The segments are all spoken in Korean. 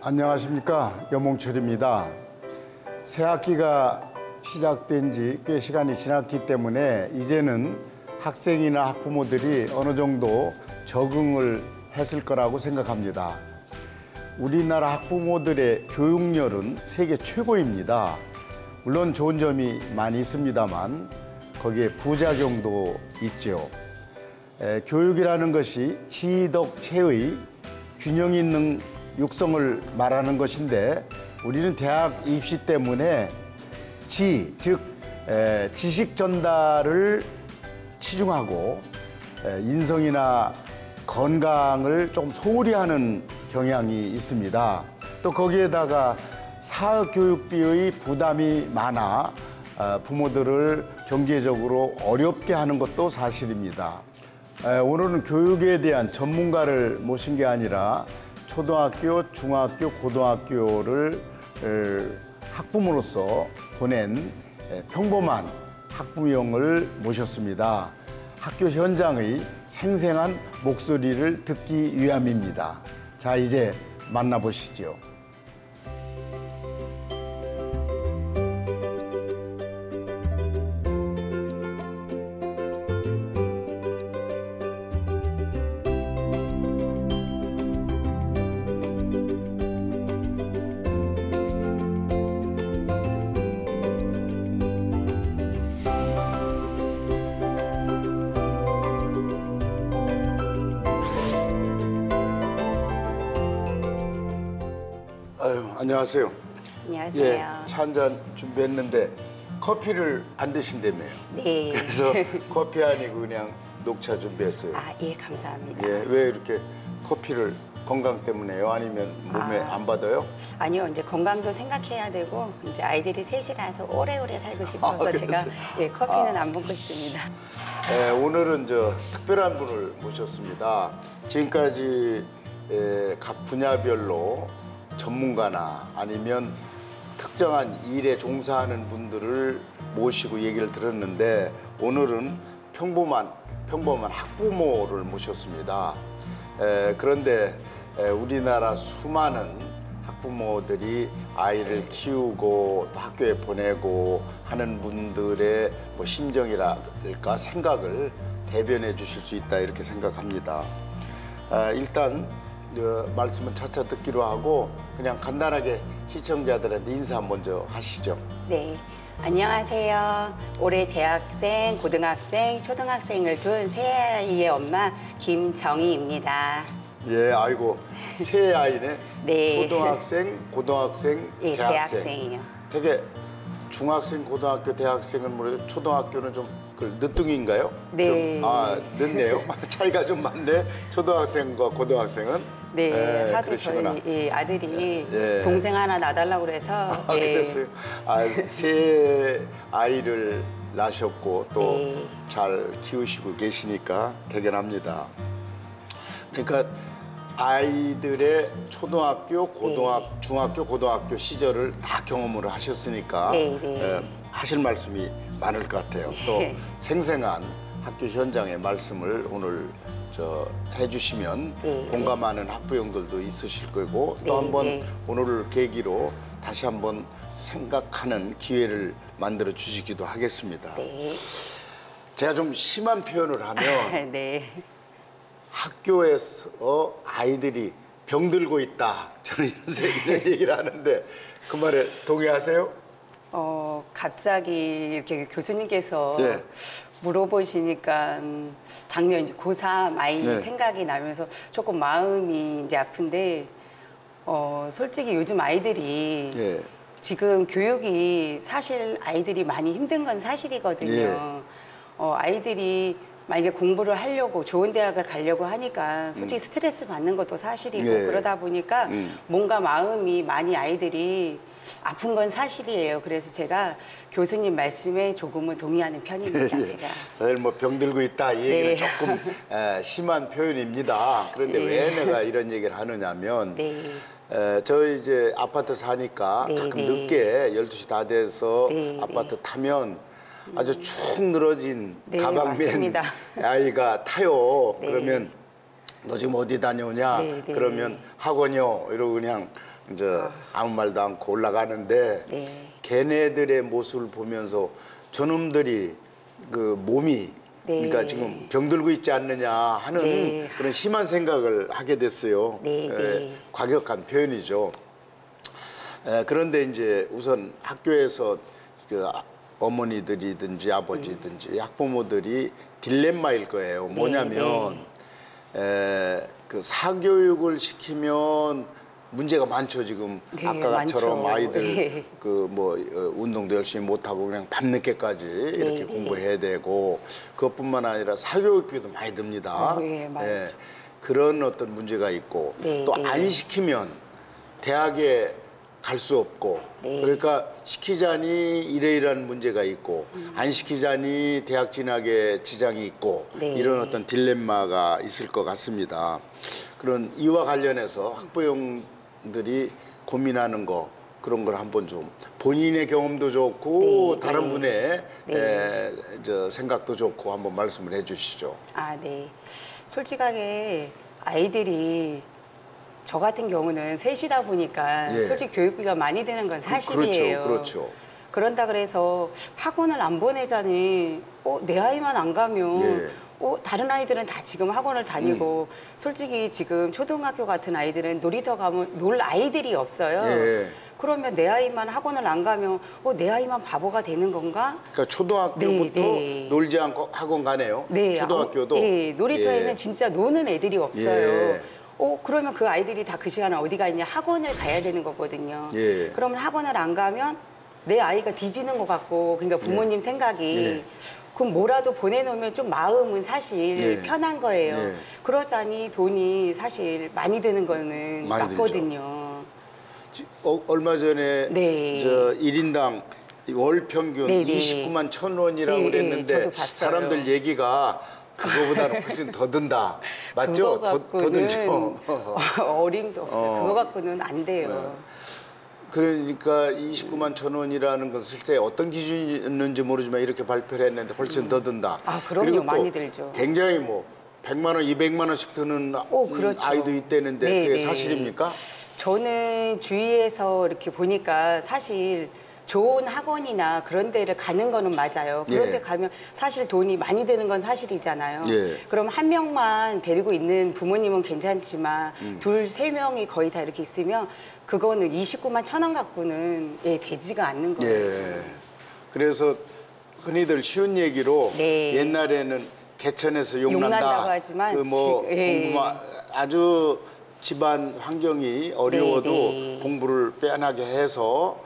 안녕하십니까, 염홍철입니다. 새 학기가 시작된 지 꽤 시간이 지났기 때문에 이제는 학생이나 학부모들이 어느 정도 적응을 했을 거라고 생각합니다. 우리나라 학부모들의 교육열은 세계 최고입니다. 물론 좋은 점이 많이 있습니다만 거기에 부작용도 있죠. 교육이라는 것이 지덕체의 균형 있는 육성을 말하는 것인데, 우리는 대학 입시 때문에 즉 지식 전달을 치중하고 인성이나 건강을 좀 소홀히 하는 경향이 있습니다. 또 거기에다가 사교육비의 부담이 많아 부모들을 경제적으로 어렵게 하는 것도 사실입니다. 오늘은 교육에 대한 전문가를 모신 게 아니라 초등학교, 중학교, 고등학교를 학부모로서 보낸 평범한 학부형을 모셨습니다. 학교 현장의 생생한 목소리를 듣기 위함입니다. 자, 이제 만나보시죠. 안녕하세요. 안녕하세요. 예, 차 한 잔 준비했는데 커피를 안 드신다며요. 네. 그래서 커피 아니고 그냥 녹차 준비했어요. 아, 예, 감사합니다. 예, 왜 이렇게 커피를 건강 때문에요? 아니면 몸에 안 받아요? 아니요, 이제 건강도 생각해야 되고 이제 아이들이 셋이라서 오래오래 살고 싶어서 제가 예, 커피는 안 먹고 있습니다. 예, 오늘은 특별한 분을 모셨습니다. 지금까지 각 분야별로 전문가나 아니면 특정한 일에 종사하는 분들을 모시고 얘기를 들었는데, 오늘은 평범한 학부모를 모셨습니다. 그런데 우리나라 수많은 학부모들이 아이를 키우고 또 학교에 보내고 하는 분들의 심정이랄까 생각을 대변해 주실 수 있다, 이렇게 생각합니다. 일단 말씀은 차차 듣기로 하고 그냥 간단하게 시청자들한테 인사 먼저 하시죠. 네, 안녕하세요. 올해 대학생, 고등학생, 초등학생을 둔 새 아이의 엄마 김정희입니다. 예, 아이고 새 아이네. 네. 초등학생, 고등학생, 예, 대학생. 대학생이요. 되게 중학생, 고등학교, 대학생은 모르겠고 초등학교는 좀 늦둥이인가요? 네. 늦네요. 차이가 좀 많네. 초등학생과 고등학생은. 네, 하도 그러시구나. 저희 아들이 예. 동생 하나 낳아달라고 그래서 예. 그랬어요. 새 아이를 낳으셨고 또 잘 키우시고 계시니까 대견합니다. 그러니까 아이들의 초등학교, 중학교, 고등학교 시절을 다 경험을 하셨으니까 하실 말씀이 많을 것 같아요. 또 생생한 학교 현장의 말씀을 오늘 해주시면 공감하는 학부형들도 있으실 거고, 또 한번 오늘을 계기로 다시 한번 생각하는 기회를 만들어 주시기도 하겠습니다. 제가 좀 심한 표현을 하면 학교에서 아이들이 병들고 있다, 저는 이런 얘기를 하는데 그 말에 동의하세요? 갑자기 이렇게 교수님께서 물어보시니까 작년 이제 고3 아이 생각이 나면서 조금 마음이 이제 아픈데, 솔직히 요즘 아이들이 지금 교육이 사실 아이들이 많이 힘든 건 사실이거든요. 아이들이 만약에 공부를 하려고 좋은 대학을 가려고 하니까 솔직히 스트레스 받는 것도 사실이고 그러다 보니까 뭔가 마음이 많이 아이들이 아픈 건 사실이에요. 그래서 제가 교수님 말씀에 조금은 동의하는 편입니다. 제가. 사실 병들고 있다 이 얘기는 조금 심한 표현입니다. 그런데 왜 내가 이런 얘기를 하느냐면 저희 이제 아파트 사니까 가끔 늦게 12시 다 돼서 아파트 타면 아주 축 늘어진 가방맨 아이가 타요. 그러면 너 지금 어디 다녀오냐? 그러면 학원이요. 이러고 그냥 이제 아무 말도 않고 올라가는데 네. 걔네들의 모습을 보면서 저놈들이 그 몸이 네. 그러니까 지금 병들고 있지 않느냐 하는 네. 그런 심한 생각을 하게 됐어요. 네, 네. 과격한 표현이죠. 그런데 이제 우선 학교에서 그 어머니들이든지 아버지든지 학부모들이 딜레마일 거예요. 뭐냐면 그 사교육을 시키면 문제가 많죠. 지금 네, 아까처럼 많죠. 아이들 네. 그 뭐 운동도 열심히 못 하고 그냥 밤늦게까지 이렇게 공부해야 되고 그것뿐만 아니라 사교육비도 많이 듭니다. 네, 맞죠. 그런 어떤 문제가 있고 네, 또 네. 안 시키면 대학에 갈 수 없고 네. 그러니까 시키자니 이러이러한 문제가 있고 안 시키자니 대학 진학에 지장이 있고 네. 이런 어떤 딜레마가 있을 것 같습니다. 그런 이와 관련해서 학부형들이 고민하는 거 그런 걸 한번 좀 본인의 경험도 좋고 네, 다른 네. 분의 네. 저 생각도 좋고 한번 말씀을 해주시죠. 아, 네. 솔직하게 아이들이 저 같은 경우는 셋이다 보니까 예. 솔직히 교육비가 많이 드는 건 사실이에요. 그렇죠. 그런다 그래서 학원을 안 보내자니 내 아이만 안 가면 예. 다른 아이들은 다 지금 학원을 다니고 솔직히 지금 초등학교 같은 아이들은 놀이터 가면 놀 아이들이 없어요. 예. 그러면 내 아이만 학원을 안 가면 내 아이만 바보가 되는 건가? 그러니까 초등학교부터 네. 놀지 않고 학원 가네요. 네, 초등학교도. 네, 놀이터에는 예. 진짜 노는 애들이 없어요. 예. 그러면 그 아이들이 다 그 시간에 어디가 있냐? 학원을 가야 되는 거거든요. 예. 그러면 학원을 안 가면 내 아이가 뒤지는 것 같고, 그러니까 부모님 생각이 예. 그럼 뭐라도 보내놓으면 좀 마음은 사실 예. 편한 거예요. 예. 그러자니 돈이 사실 많이 드는 거는 많이 맞거든요. 얼마 전에 네. 저 1인당 월 평균 네, 네. 29만 1,000원이라고 네, 그랬는데 저도 봤어요. 사람들 얘기가 그거보다는 훨씬 더 든다. 맞죠? 그거 더 들죠. 어림도 없어요. 그거 갖고는 안 돼요. 그러니까 29만 1,000원이라는 것은 실제 어떤 기준이었는지 모르지만 이렇게 발표를 했는데 훨씬 더 든다. 그럼요. 그리고 또 많이 들죠. 굉장히 뭐 100만 원, 200만 원씩 드는 그렇죠. 아이도 있다는데 네, 그게 네. 사실입니까? 저는 주위에서 이렇게 보니까 사실 좋은 학원이나 그런 데를 가는 거는 맞아요. 그런 예. 데 가면 사실 돈이 많이 드는 건 사실이잖아요. 예. 그럼 한 명만 데리고 있는 부모님은 괜찮지만 둘, 세 명이 거의 다 이렇게 있으면 그거는 29만 1,000원 갖고는 되지가 않는 거예요. 예. 그래서 흔히들 쉬운 얘기로 네. 옛날에는 개천에서 용난다. 용난다고 하지만 그 뭐 예. 아주 집안 환경이 어려워도 네. 공부를 빼어나게 해서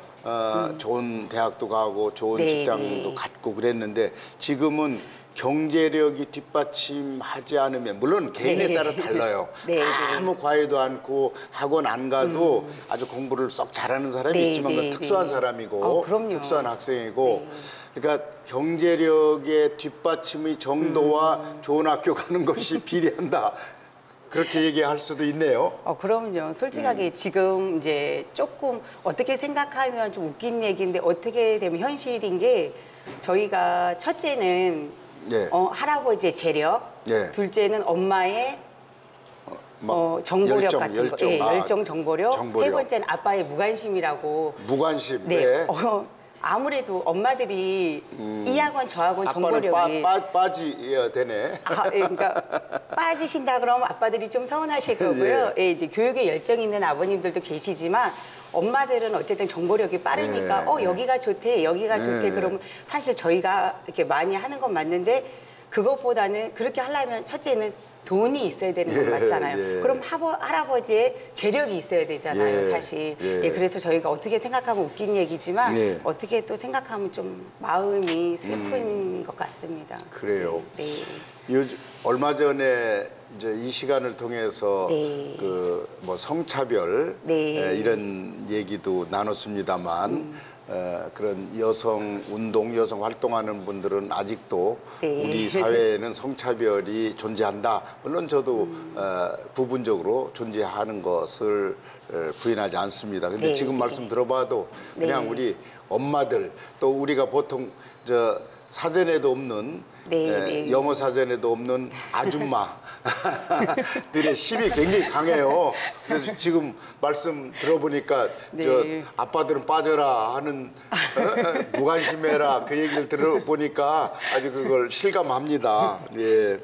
좋은 대학도 가고 좋은 네, 직장도 네. 갖고 그랬는데 지금은 경제력이 뒷받침하지 않으면 물론 개인에 네. 따라 달라요. 네, 아무 과외도 않고 학원 안 가도 아주 공부를 썩 잘하는 사람이 네, 있지만 네, 그건 특수한 네. 사람이고 그럼요. 특수한 학생이고 그러니까 경제력의 뒷받침의 정도와 좋은 학교 가는 것이 비례한다. 그렇게 얘기할 수도 있네요. 그럼요. 솔직하게 지금 이제 조금 어떻게 생각하면 좀 웃긴 얘기인데 어떻게 되면 현실인 게 저희가 첫째는 예. 할아버지의 재력, 예. 둘째는 엄마의 막 정보력 같은 거, 열정, 정보력. 정보력. 세 번째는 아빠의 무관심이라고. 무관심. 네. 네. 아무래도 엄마들이 이 학원 저 학원 아빠는 정보력이 빠지야 되네. 그러니까 빠지신다 그러면 아빠들이 좀 서운하실 거고요. 예, 이제 교육에 열정 있는 아버님들도 계시지만 엄마들은 어쨌든 정보력이 빠르니까 여기가 좋대, 여기가 좋대. 그러면 사실 저희가 이렇게 많이 하는 건 맞는데 그것보다는 그렇게 하려면 첫째는 돈이 있어야 되는 건 맞잖아요. 그럼 할아버지의 재력이 있어야 되잖아요, 사실. 그래서 저희가 어떻게 생각하면 웃긴 얘기지만 어떻게 또 생각하면 좀 마음이 슬픈 것 같습니다. 그래요. 네. 요즘 얼마 전에 이제 이 시간을 통해서 그 뭐 성차별 이런 얘기도 나눴습니다만 그런 여성 운동, 여성 활동하는 분들은 아직도 우리 사회에는 성차별이 존재한다. 물론 저도 부분적으로 존재하는 것을 부인하지 않습니다. 근데 지금 말씀 들어봐도 그냥 우리 엄마들 또 우리가 보통 사전에도 없는 영어 사전에도 없는 아줌마들의 힘이 굉장히 강해요. 그래서 지금 말씀 들어보니까 저 아빠들은 빠져라 하는 무관심해라 그 얘기를 들어보니까 아주 그걸 실감합니다. 예.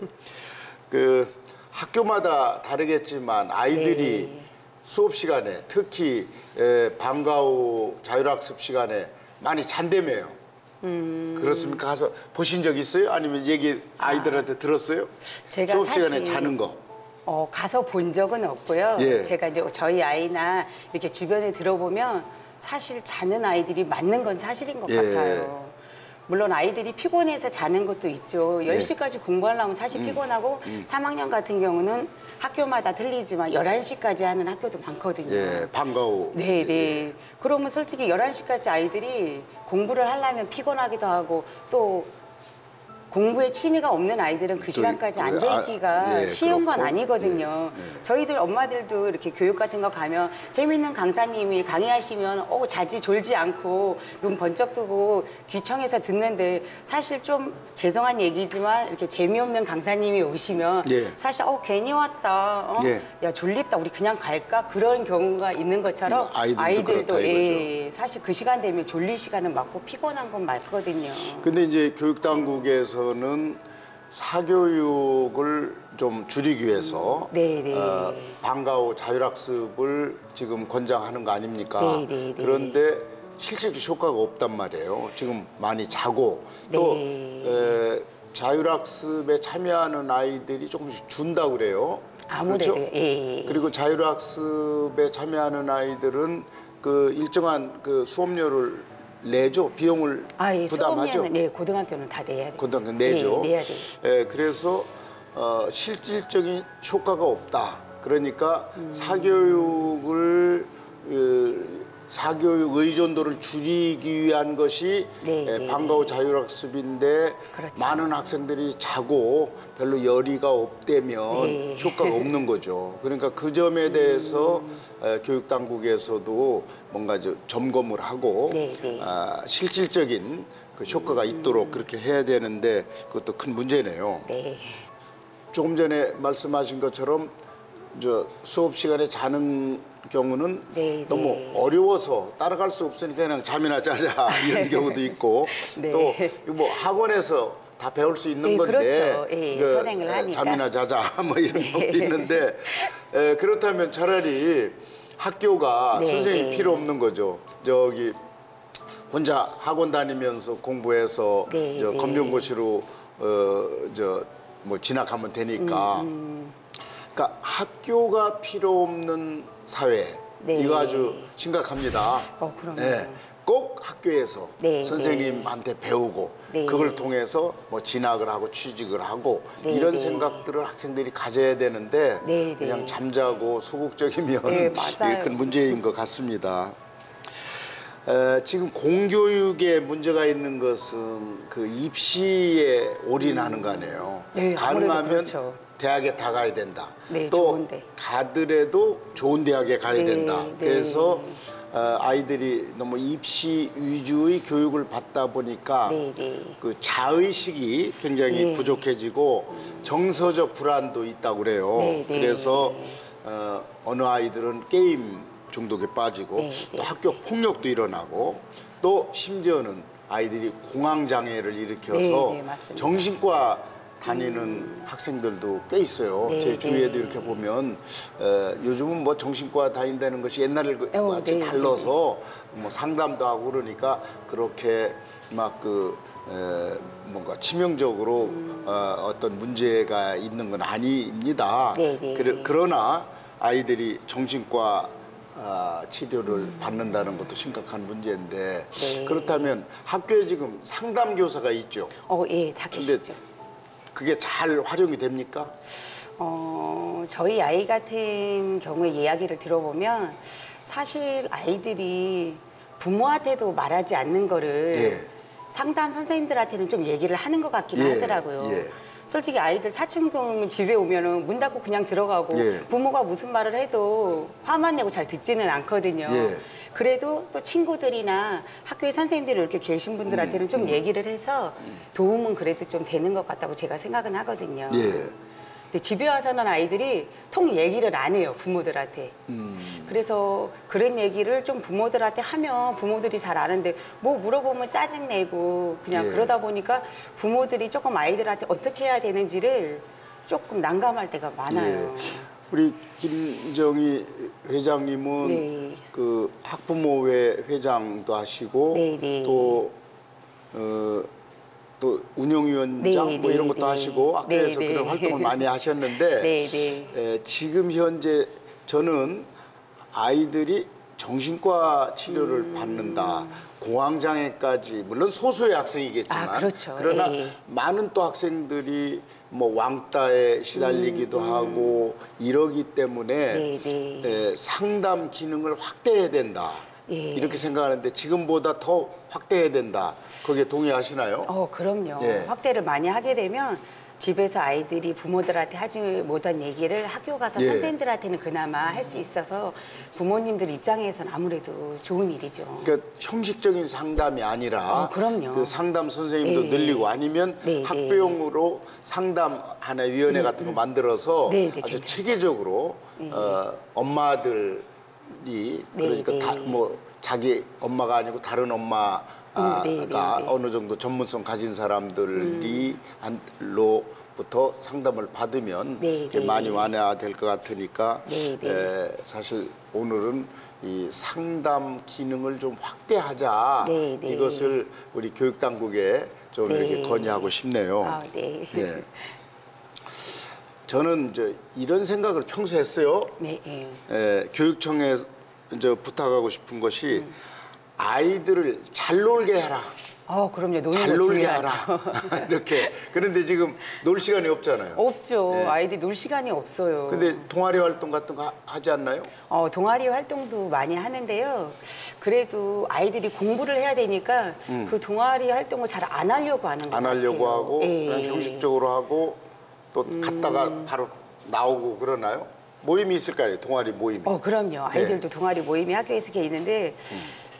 그 학교마다 다르겠지만 아이들이 수업 시간에 특히 방과 후 자율학습 시간에 많이 잔대매요. 그렇습니까? 가서 보신 적 있어요? 아니면 얘기 아이들한테 들었어요? 제가 수업 시간에 사실 자는 거. 가서 본 적은 없고요. 제가 이제 저희 아이나 이렇게 주변에 들어보면 사실 자는 아이들이 맞는 건 사실인 것 같아요. 물론 아이들이 피곤해서 자는 것도 있죠. 10시까지 공부하려면 사실 피곤하고 3학년 같은 경우는 학교마다 틀리지만 11시까지 하는 학교도 많거든요. 예, 방과 후. 네. 그러면 솔직히 11시까지 아이들이 공부를 하려면 피곤하기도 하고 또 공부에 취미가 없는 아이들은 그 시간까지 앉아있기가 쉬운 건 아니거든요. 저희들 엄마들도 이렇게 교육 같은 거 가면 재밌는 강사님이 강의하시면 자지 졸지 않고 눈 번쩍 뜨고 귀청해서 듣는데 사실 좀 죄송한 얘기지만 이렇게 재미없는 강사님이 오시면 사실 괜히 왔다. 야 졸립다 우리 그냥 갈까? 그런 경우가 있는 것처럼 아이들도 사실 그 시간 되면 졸릴 시간은 맞고 피곤한 건 맞거든요. 근데 이제 교육당국에서는 사교육을 좀 줄이기 위해서 방과 후 자율학습을 지금 권장하는 거 아닙니까? 그런데 실질적 효과가 없단 말이에요. 지금 많이 자고 또 자율학습에 참여하는 아이들이 조금씩 준다고 그래요. 아무래도 그렇죠? 그리고 자율학습에 참여하는 아이들은 그 일정한 그 수업료를 내죠? 비용을 부담하죠? 수업료는 고등학교는 다 내야 돼요. 고등학교 내죠. 내야 돼요. 그래서 실질적인 효과가 없다. 그러니까 사교육을 사교육 의존도를 줄이기 위한 것이 방과 후 자율학습인데 많은 학생들이 자고 별로 열의가 없다면 효과가 없는 거죠. 그러니까 그 점에 대해서 교육당국에서도 뭔가 점검을 하고 실질적인 그 효과가 있도록 그렇게 해야 되는데 그것도 큰 문제네요. 조금 전에 말씀하신 것처럼 수업 시간에 자는 경우는 너무 어려워서 따라갈 수 없으니까 그냥 잠이나 자자 이런 경우도 있고 또 뭐 학원에서 다 배울 수 있는 건데 그렇죠. 선행을 하니까 잠이나 자자 뭐 이런 경우도 있는데 그렇다면 차라리 학교가 선생님이 필요 없는 거죠. 저기 혼자 학원 다니면서 공부해서 검정고시로 뭐 진학하면 되니까. 그러니까 학교가 필요 없는 사회 이거 아주 심각합니다. 꼭 학교에서 선생님한테 배우고 그걸 통해서 뭐 진학을 하고 취직을 하고 이런 생각들을 학생들이 가져야 되는데 그냥 잠자고 소극적이면 이게 큰 문제인 것 같습니다. 지금 공교육에 문제가 있는 것은 그 입시에 올인하는 거 아니에요. 가능하면 대학에 다 가야 된다. 또 좋은데. 가더라도 좋은 대학에 가야 된다. 그래서 아이들이 너무 입시 위주의 교육을 받다 보니까 그 자의식이 굉장히 부족해지고 정서적 불안도 있다고 그래요. 그래서 어느 아이들은 게임 중독에 빠지고 또 학교 폭력도 일어나고 또 심지어는 아이들이 공황장애를 일으켜서 정신과 다니는 학생들도 꽤 있어요. 제 주위에도 이렇게 보면 요즘은 뭐 정신과 다닌다는 것이 옛날에 같이 달라서 뭐 상담도 하고 그러니까 그렇게 막 뭔가 치명적으로 어떤 문제가 있는 건 아닙니다. 그러나 아이들이 정신과 치료를 받는다는 것도 심각한 문제인데 그렇다면 학교에 지금 상담교사가 있죠? 다 계시죠. 그게 잘 활용이 됩니까? 저희 아이 같은 경우에 이야기를 들어보면 사실 아이들이 부모한테도 말하지 않는 거를 상담 선생님들한테는 좀 얘기를 하는 것 같긴 하더라고요. 솔직히 아이들 사춘기 집에 오면은 문 닫고 그냥 들어가고 부모가 무슨 말을 해도 화만 내고 잘 듣지는 않거든요. 그래도 또 친구들이나 학교에 선생님들이 이렇게 계신 분들한테는 좀 얘기를 해서 도움은 그래도 좀 되는 것 같다고 제가 생각은 하거든요. 예. 근데 집에 와서는 아이들이 통 얘기를 안 해요, 부모들한테. 그래서 그런 얘기를 좀 부모들한테 하면 부모들이 잘 아는데 뭐 물어보면 짜증내고 그냥 예. 그러다 보니까 부모들이 조금 아이들한테 어떻게 해야 되는지를 조금 난감할 때가 많아요. 예. 우리 김정희 회장님은 네. 그 학부모회 회장도 하시고 네, 네. 또 운영위원장 네, 뭐 이런 네, 것도 네. 하시고 학교에서 네, 네. 그런 활동을 많이 하셨는데 네, 네. 지금 현재 저는 아이들이 정신과 치료를 받는다. 공황장애까지 물론 소수의 학생이겠지만 그렇죠. 그러나 예. 많은 또 학생들이 뭐 왕따에 시달리기도 하고 이러기 때문에 네, 네. 상담 기능을 확대해야 된다. 예. 이렇게 생각하는데 지금보다 더 확대해야 된다. 거기에 동의하시나요? 그럼요. 예. 확대를 많이 하게 되면 집에서 아이들이 부모들한테 하지 못한 얘기를 학교 가서 예. 선생님들한테는 그나마 할 수 있어서 부모님들 입장에서는 아무래도 좋은 일이죠. 그러니까 형식적인 상담이 아니라 그럼요. 그 상담 선생님도 예. 늘리고 아니면 네, 학부용으로 상담 하나 위원회 같은 거 만들어서 네, 네, 아주 괜찮죠. 체계적으로 엄마들이 그러니까 네. 다 뭐 자기 엄마가 아니고 다른 엄마가 네, 네. 어느 정도 전문성 가진 사람들이 로부터 상담을 받으면 네, 이게 네. 많이 완화될 것 같으니까 네, 네. 사실 오늘은 이 상담 기능을 좀 확대하자 네, 네. 이것을 우리 교육 당국에 좀 네. 이렇게 건의하고 싶네요. 네. 예. 저는 이제 이런 생각을 평소에 했어요. 네, 예. 교육청에 이제 부탁하고 싶은 것이 아이들을 잘 놀게 해라. 그럼요. 노는 잘 거 놀게 중요하죠. 하라. 이렇게. 그런데 지금 놀 시간이 없잖아요. 없죠. 네. 아이들이 놀 시간이 없어요. 근데 동아리 활동 같은 거 하지 않나요? 동아리 활동도 많이 하는데요. 그래도 아이들이 공부를 해야 되니까 그 동아리 활동을 잘 안 하려고 하는 것 안 같아요. 하려고 하고 예. 그냥 형식적으로 하고 또 갔다가 바로 나오고 그러나요? 모임이 있을 거 아니에요? 동아리 모임이. 그럼요. 아이들도 동아리 모임이 학교에서 이렇게 있는데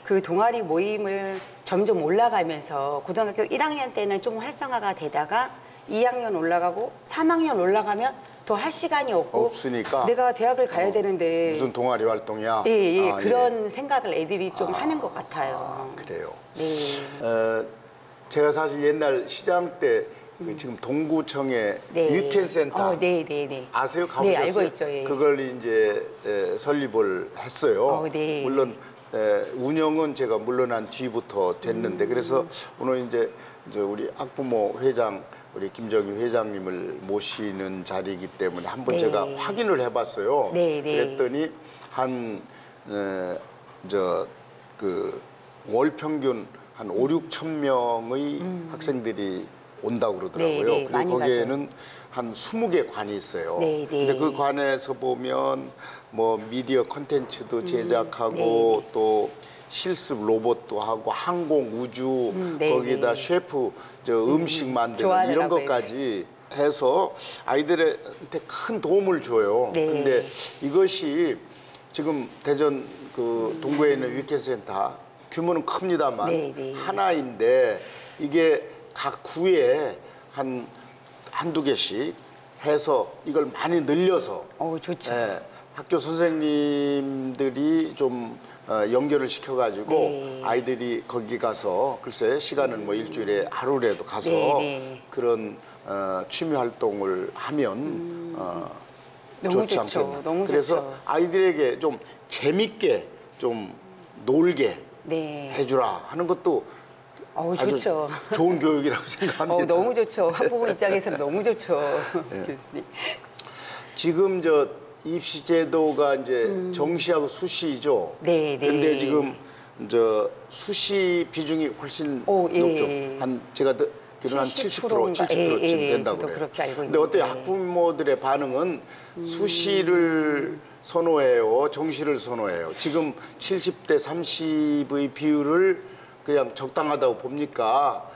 그 동아리 모임을 점점 올라가면서 고등학교 1학년 때는 좀 활성화가 되다가 2학년 올라가고 3학년 올라가면 더 할 시간이 없으니까 내가 대학을 가야 되는데 무슨 동아리 활동이야? 예, 아, 그런 생각을 애들이 좀 하는 것 같아요. 그래요. 네. 제가 사실 옛날 시장 때 그 지금 동구청에 네. 유캔센터 네, 네, 네. 아세요? 가보셨어요? 네, 알고 있죠. 예. 그걸 이제 설립을 했어요. 네. 물론 운영은 제가 물러난 뒤부터 됐는데 그래서 오늘 이제 우리 학부모 회장 우리 김정희 회장님을 모시는 자리이기 때문에 한번 네. 제가 확인을 해봤어요. 네, 네. 그랬더니 월 평균 한 5, 6천 명의 학생들이 온다고 그러더라고요. 네, 네, 그리고 많이 거기에는 한 20개 관이 있어요. 네, 네. 근데 그 관에서 보면 뭐 미디어 콘텐츠도 제작하고 네. 또 실습 로봇도 하고 항공 우주 네, 거기다 네. 셰프 음식 만드는 좋아하는 이런 라고 것까지 해서 아이들한테 큰 도움을 줘요. 네. 근데 이것이 지금 대전 그 동구에 있는 위켄센터 규모는 큽니다만 네, 네. 하나인데 이게 각 구에 한두 개씩 해서 이걸 많이 늘려서 좋죠. 학교 선생님들이 좀 연결을 시켜가지고 네. 아이들이 거기 가서 글쎄 시간은 뭐 일주일에 하루라도 가서 네, 네. 그런 취미 활동을 하면 너무 좋지 좋죠. 않겠나. 너무 그래서 좋죠. 아이들에게 좀 재밌게 좀 놀게 네. 해주라 하는 것도 아주 좋죠. 좋은 교육이라고 생각합니다. 너무 좋죠. 학부모 입장에서는 너무 좋죠. 교수님. 지금 입시 제도가 이제 정시하고 수시죠. 네, 네. 근데 지금 수시 비중이 훨씬 예. 높죠. 한 제가 듣기로는 한 70%, 70%쯤 예, 된다고 저도 그래요. 그렇게 알고 근데 어때요? 있는데. 학부모들의 반응은 수시를 선호해요, 정시를 선호해요. 지금 70대 30의 비율을 그냥 적당하다고 봅니까?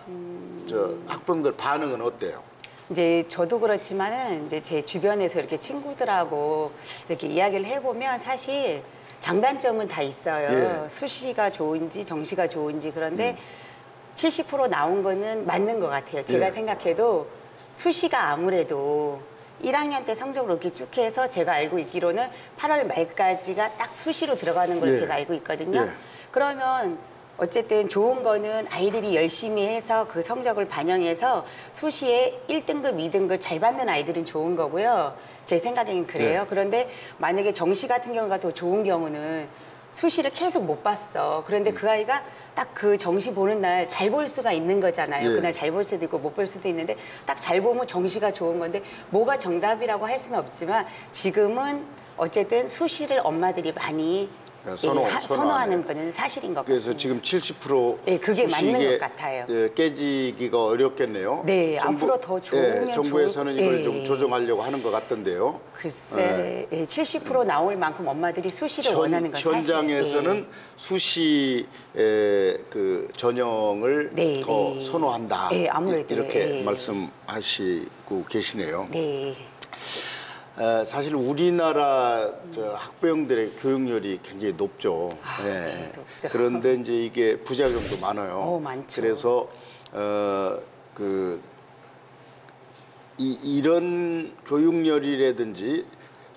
학부모들 반응은 어때요? 이제 저도 그렇지만은 이제 제 주변에서 이렇게 친구들하고 이렇게 이야기를 해보면 사실 장단점은 다 있어요. 예. 수시가 좋은지 정시가 좋은지. 그런데 70% 나온 거는 맞는 것 같아요. 제가 예. 생각해도 수시가 아무래도 1학년 때 성적을 이렇게 쭉 해서 제가 알고 있기로는 8월 말까지가 딱 수시로 들어가는 걸로 예. 제가 알고 있거든요. 예. 그러면 어쨌든 좋은 거는 아이들이 열심히 해서 그 성적을 반영해서 수시에 1등급, 2등급 잘 받는 아이들은 좋은 거고요. 제 생각에는 그래요. 예. 그런데 만약에 정시 같은 경우가 더 좋은 경우는 수시를 계속 못 봤어. 그런데 그 아이가 딱 그 정시 보는 날 잘 볼 수가 있는 거잖아요. 예. 그날 잘 볼 수도 있고 못 볼 수도 있는데 딱 잘 보면 정시가 좋은 건데 뭐가 정답이라고 할 수는 없지만 지금은 어쨌든 수시를 엄마들이 많이 선호하는 거는 사실인 것 그래서 같습니다. 지금 70% 네, 그게 맞는 수시에, 것 같아요. 깨지기가 어렵겠네요. 네, 앞으로 더 좋으면 정부에서는 이걸 예. 좀 조정하려고 하는 것 같던데요. 글쎄, 70% 나올 만큼 엄마들이 수시를 원하는 건 현장에서는 사실. 수시의 그 전형을 네, 더 네. 선호한다. 네, 아무래도, 이렇게 네. 말씀하시고 계시네요. 네. 사실 우리나라 학부형들의 교육열이 굉장히 높죠. 네, 높죠. 그런데 이제 이게 부작용도 많아요. 많죠. 그래서 이런 교육열이라든지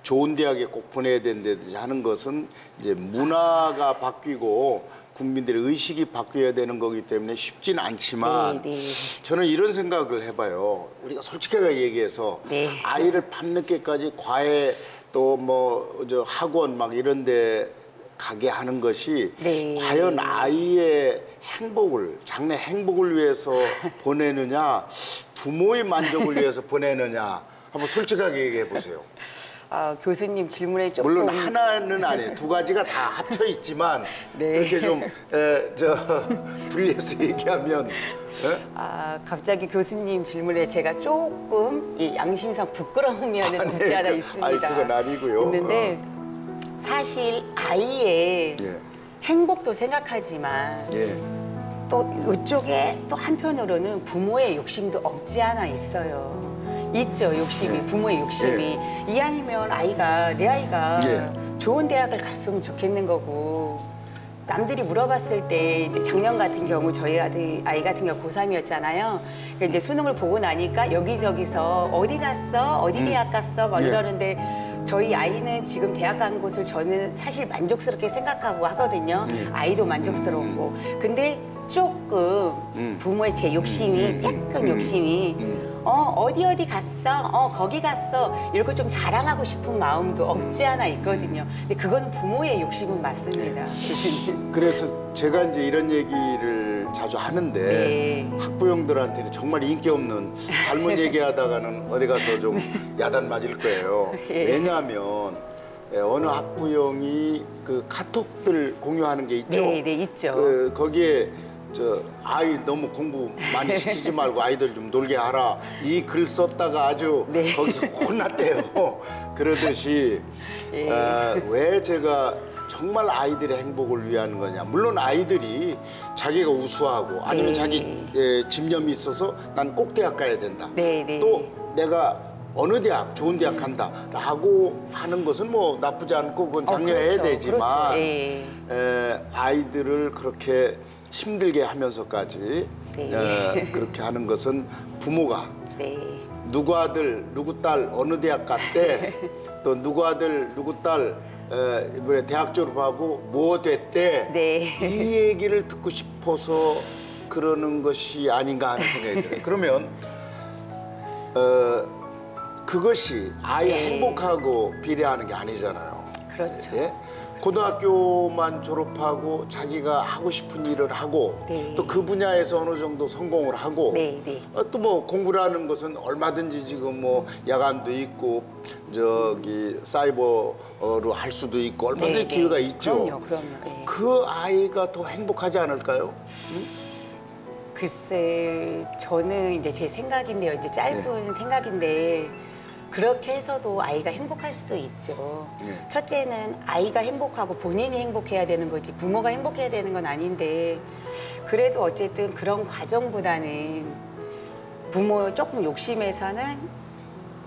좋은 대학에 꼭 보내야 된다든지 하는 것은 이제 문화가 바뀌고 국민들의 의식이 바뀌어야 되는 거기 때문에 쉽지는 않지만 네, 네. 저는 이런 생각을 해봐요. 우리가 솔직하게 얘기해서 네. 아이를 밤늦게까지 과외 또 뭐 저 학원 막 이런 데 가게 하는 것이 네. 과연 아이의 행복을 장래 행복을 위해서 보내느냐 부모의 만족을 위해서 보내느냐 한번 솔직하게 얘기해 보세요. 교수님 질문에 조금 물론 하나는 아니에요. 두 가지가 다 합쳐 있지만 네. 그렇게 좀 분리해서 얘기하면 갑자기 교수님 질문에 제가 조금 이 양심상 부끄러움이 없지 않아 있습니다. 그건 아니고요. 있는데 사실 아이의 예. 행복도 생각하지만 예. 또 이쪽에 또 한편으로는 부모의 욕심도 없지 않아 있어요. 있죠, 욕심이. 예. 부모의 욕심이. 이왕이면 내 아이가 예. 좋은 대학을 갔으면 좋겠는 거고 남들이 물어봤을 때 이제 작년 같은 경우 저희 아이 같은 경우 고3이었잖아요. 그러니까 이제 수능을 보고 나니까 여기저기서 어디 갔어? 어디 대학 갔어? 막 예. 이러는데 저희 아이는 지금 대학 간 곳을 저는 사실 만족스럽게 생각하고 하거든요. 아이도 만족스럽고. 근데 조금 부모의 제 욕심이 조금 욕심이 어디 갔어? 거기 갔어. 이런 거 좀 자랑하고 싶은 마음도 없지 않아 있거든요. 근데 그거는 부모의 욕심은 맞습니다. 교수님. 그래서 제가 이제 이런 얘기를 자주 하는데 네. 학부형들한테는 정말 인기 없는 잘못 얘기하다가는 어디 가서 좀 야단 맞을 거예요. 예. 왜냐하면 어느 학부형이 그 카톡들 공유하는 게 있죠. 네, 네, 있죠. 거기에 아이 너무 공부 많이 시키지 말고 아이들 좀 놀게 하라 이 글 썼다가 아주 네. 거기서 혼났대요. 그러듯이 왜 제가 정말 아이들의 행복을 위한 거냐. 물론 아이들이 자기가 우수하고 아니면 네. 자기 집념이 있어서 난 꼭 대학 가야 된다. 네, 네. 또 내가 어느 대학 좋은 대학 간다라고 하는 것은 뭐 나쁘지 않고 그건 장려해야 그렇죠. 되지만 그렇죠. 아이들을 그렇게 힘들게 하면서까지 네. 그렇게 하는 것은 부모가 네. 누구 아들 누구 딸 어느 대학 갔대 또 누구 아들 누구 딸 이번에 대학 졸업하고 뭐 됐대 네. 이 얘기를 듣고 싶어서 그러는 것이 아닌가 하는 생각이 들어요. 그러면 그것이 아이 네. 행복하고 비례하는 게 아니잖아요. 그렇죠. 예? 고등학교만 졸업하고 자기가 하고 싶은 일을 하고 네. 또 그 분야에서 어느 정도 성공을 하고 네, 네. 또 뭐 공부라는 것은 얼마든지 지금 뭐 야간도 있고 사이버로 할 수도 있고 얼마든지 네, 네. 기회가 있죠. 그럼요. 예. 그 아이가 더 행복하지 않을까요? 글쎄, 저는 이제 제 생각인데요. 이제 짧은 생각인데 그렇게 해서도 아이가 행복할 수도 있죠. 네. 첫째는 아이가 행복하고 본인이 행복해야 되는 거지 부모가 행복해야 되는 건 아닌데 그래도 어쨌든 그런 과정보다는 부모 조금 욕심에서는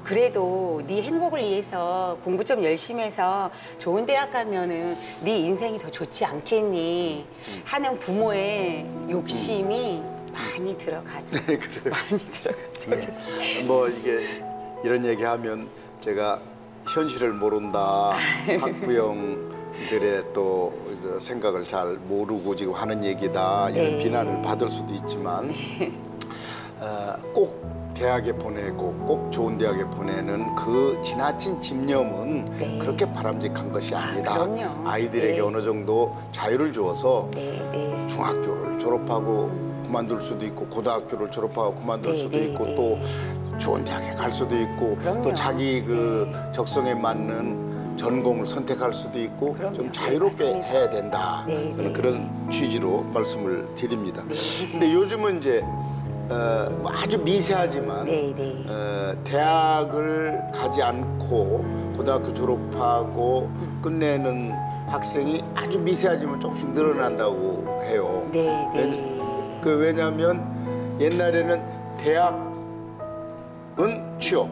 그래도 네 행복을 위해서 공부 좀 열심히 해서 좋은 대학 가면은 네 인생이 더 좋지 않겠니 하는 부모의 욕심이 많이 들어가죠. 네, 그래요. 많이 들어가죠. 뭐 이게 이런 얘기하면 제가 현실을 모른다, 학부형들의 또 생각을 잘 모르고 지금 하는 얘기다 이런 비난을 받을 수도 있지만 꼭 대학에 보내고 꼭 좋은 대학에 보내는 그 지나친 집념은 그렇게 바람직한 것이 아니다. 그럼요. 아이들에게 어느 정도 자유를 주어서 중학교를 졸업하고 그만둘 수도 있고 고등학교를 졸업하고 그만둘 수도 있고 또 좋은 대학에 갈 수도 있고 또 자기 그 적성에 맞는 전공을 선택할 수도 있고 좀 자유롭게 해야 된다. 저는 그런 취지로 말씀을 드립니다. 근데 요즘은 이제 뭐 아주 미세하지만 대학을 가지 않고 고등학교 졸업하고 끝내는 학생이 아주 미세하지만 조금씩 늘어난다고 해요. 왜냐하면 옛날에는 대학은 취업,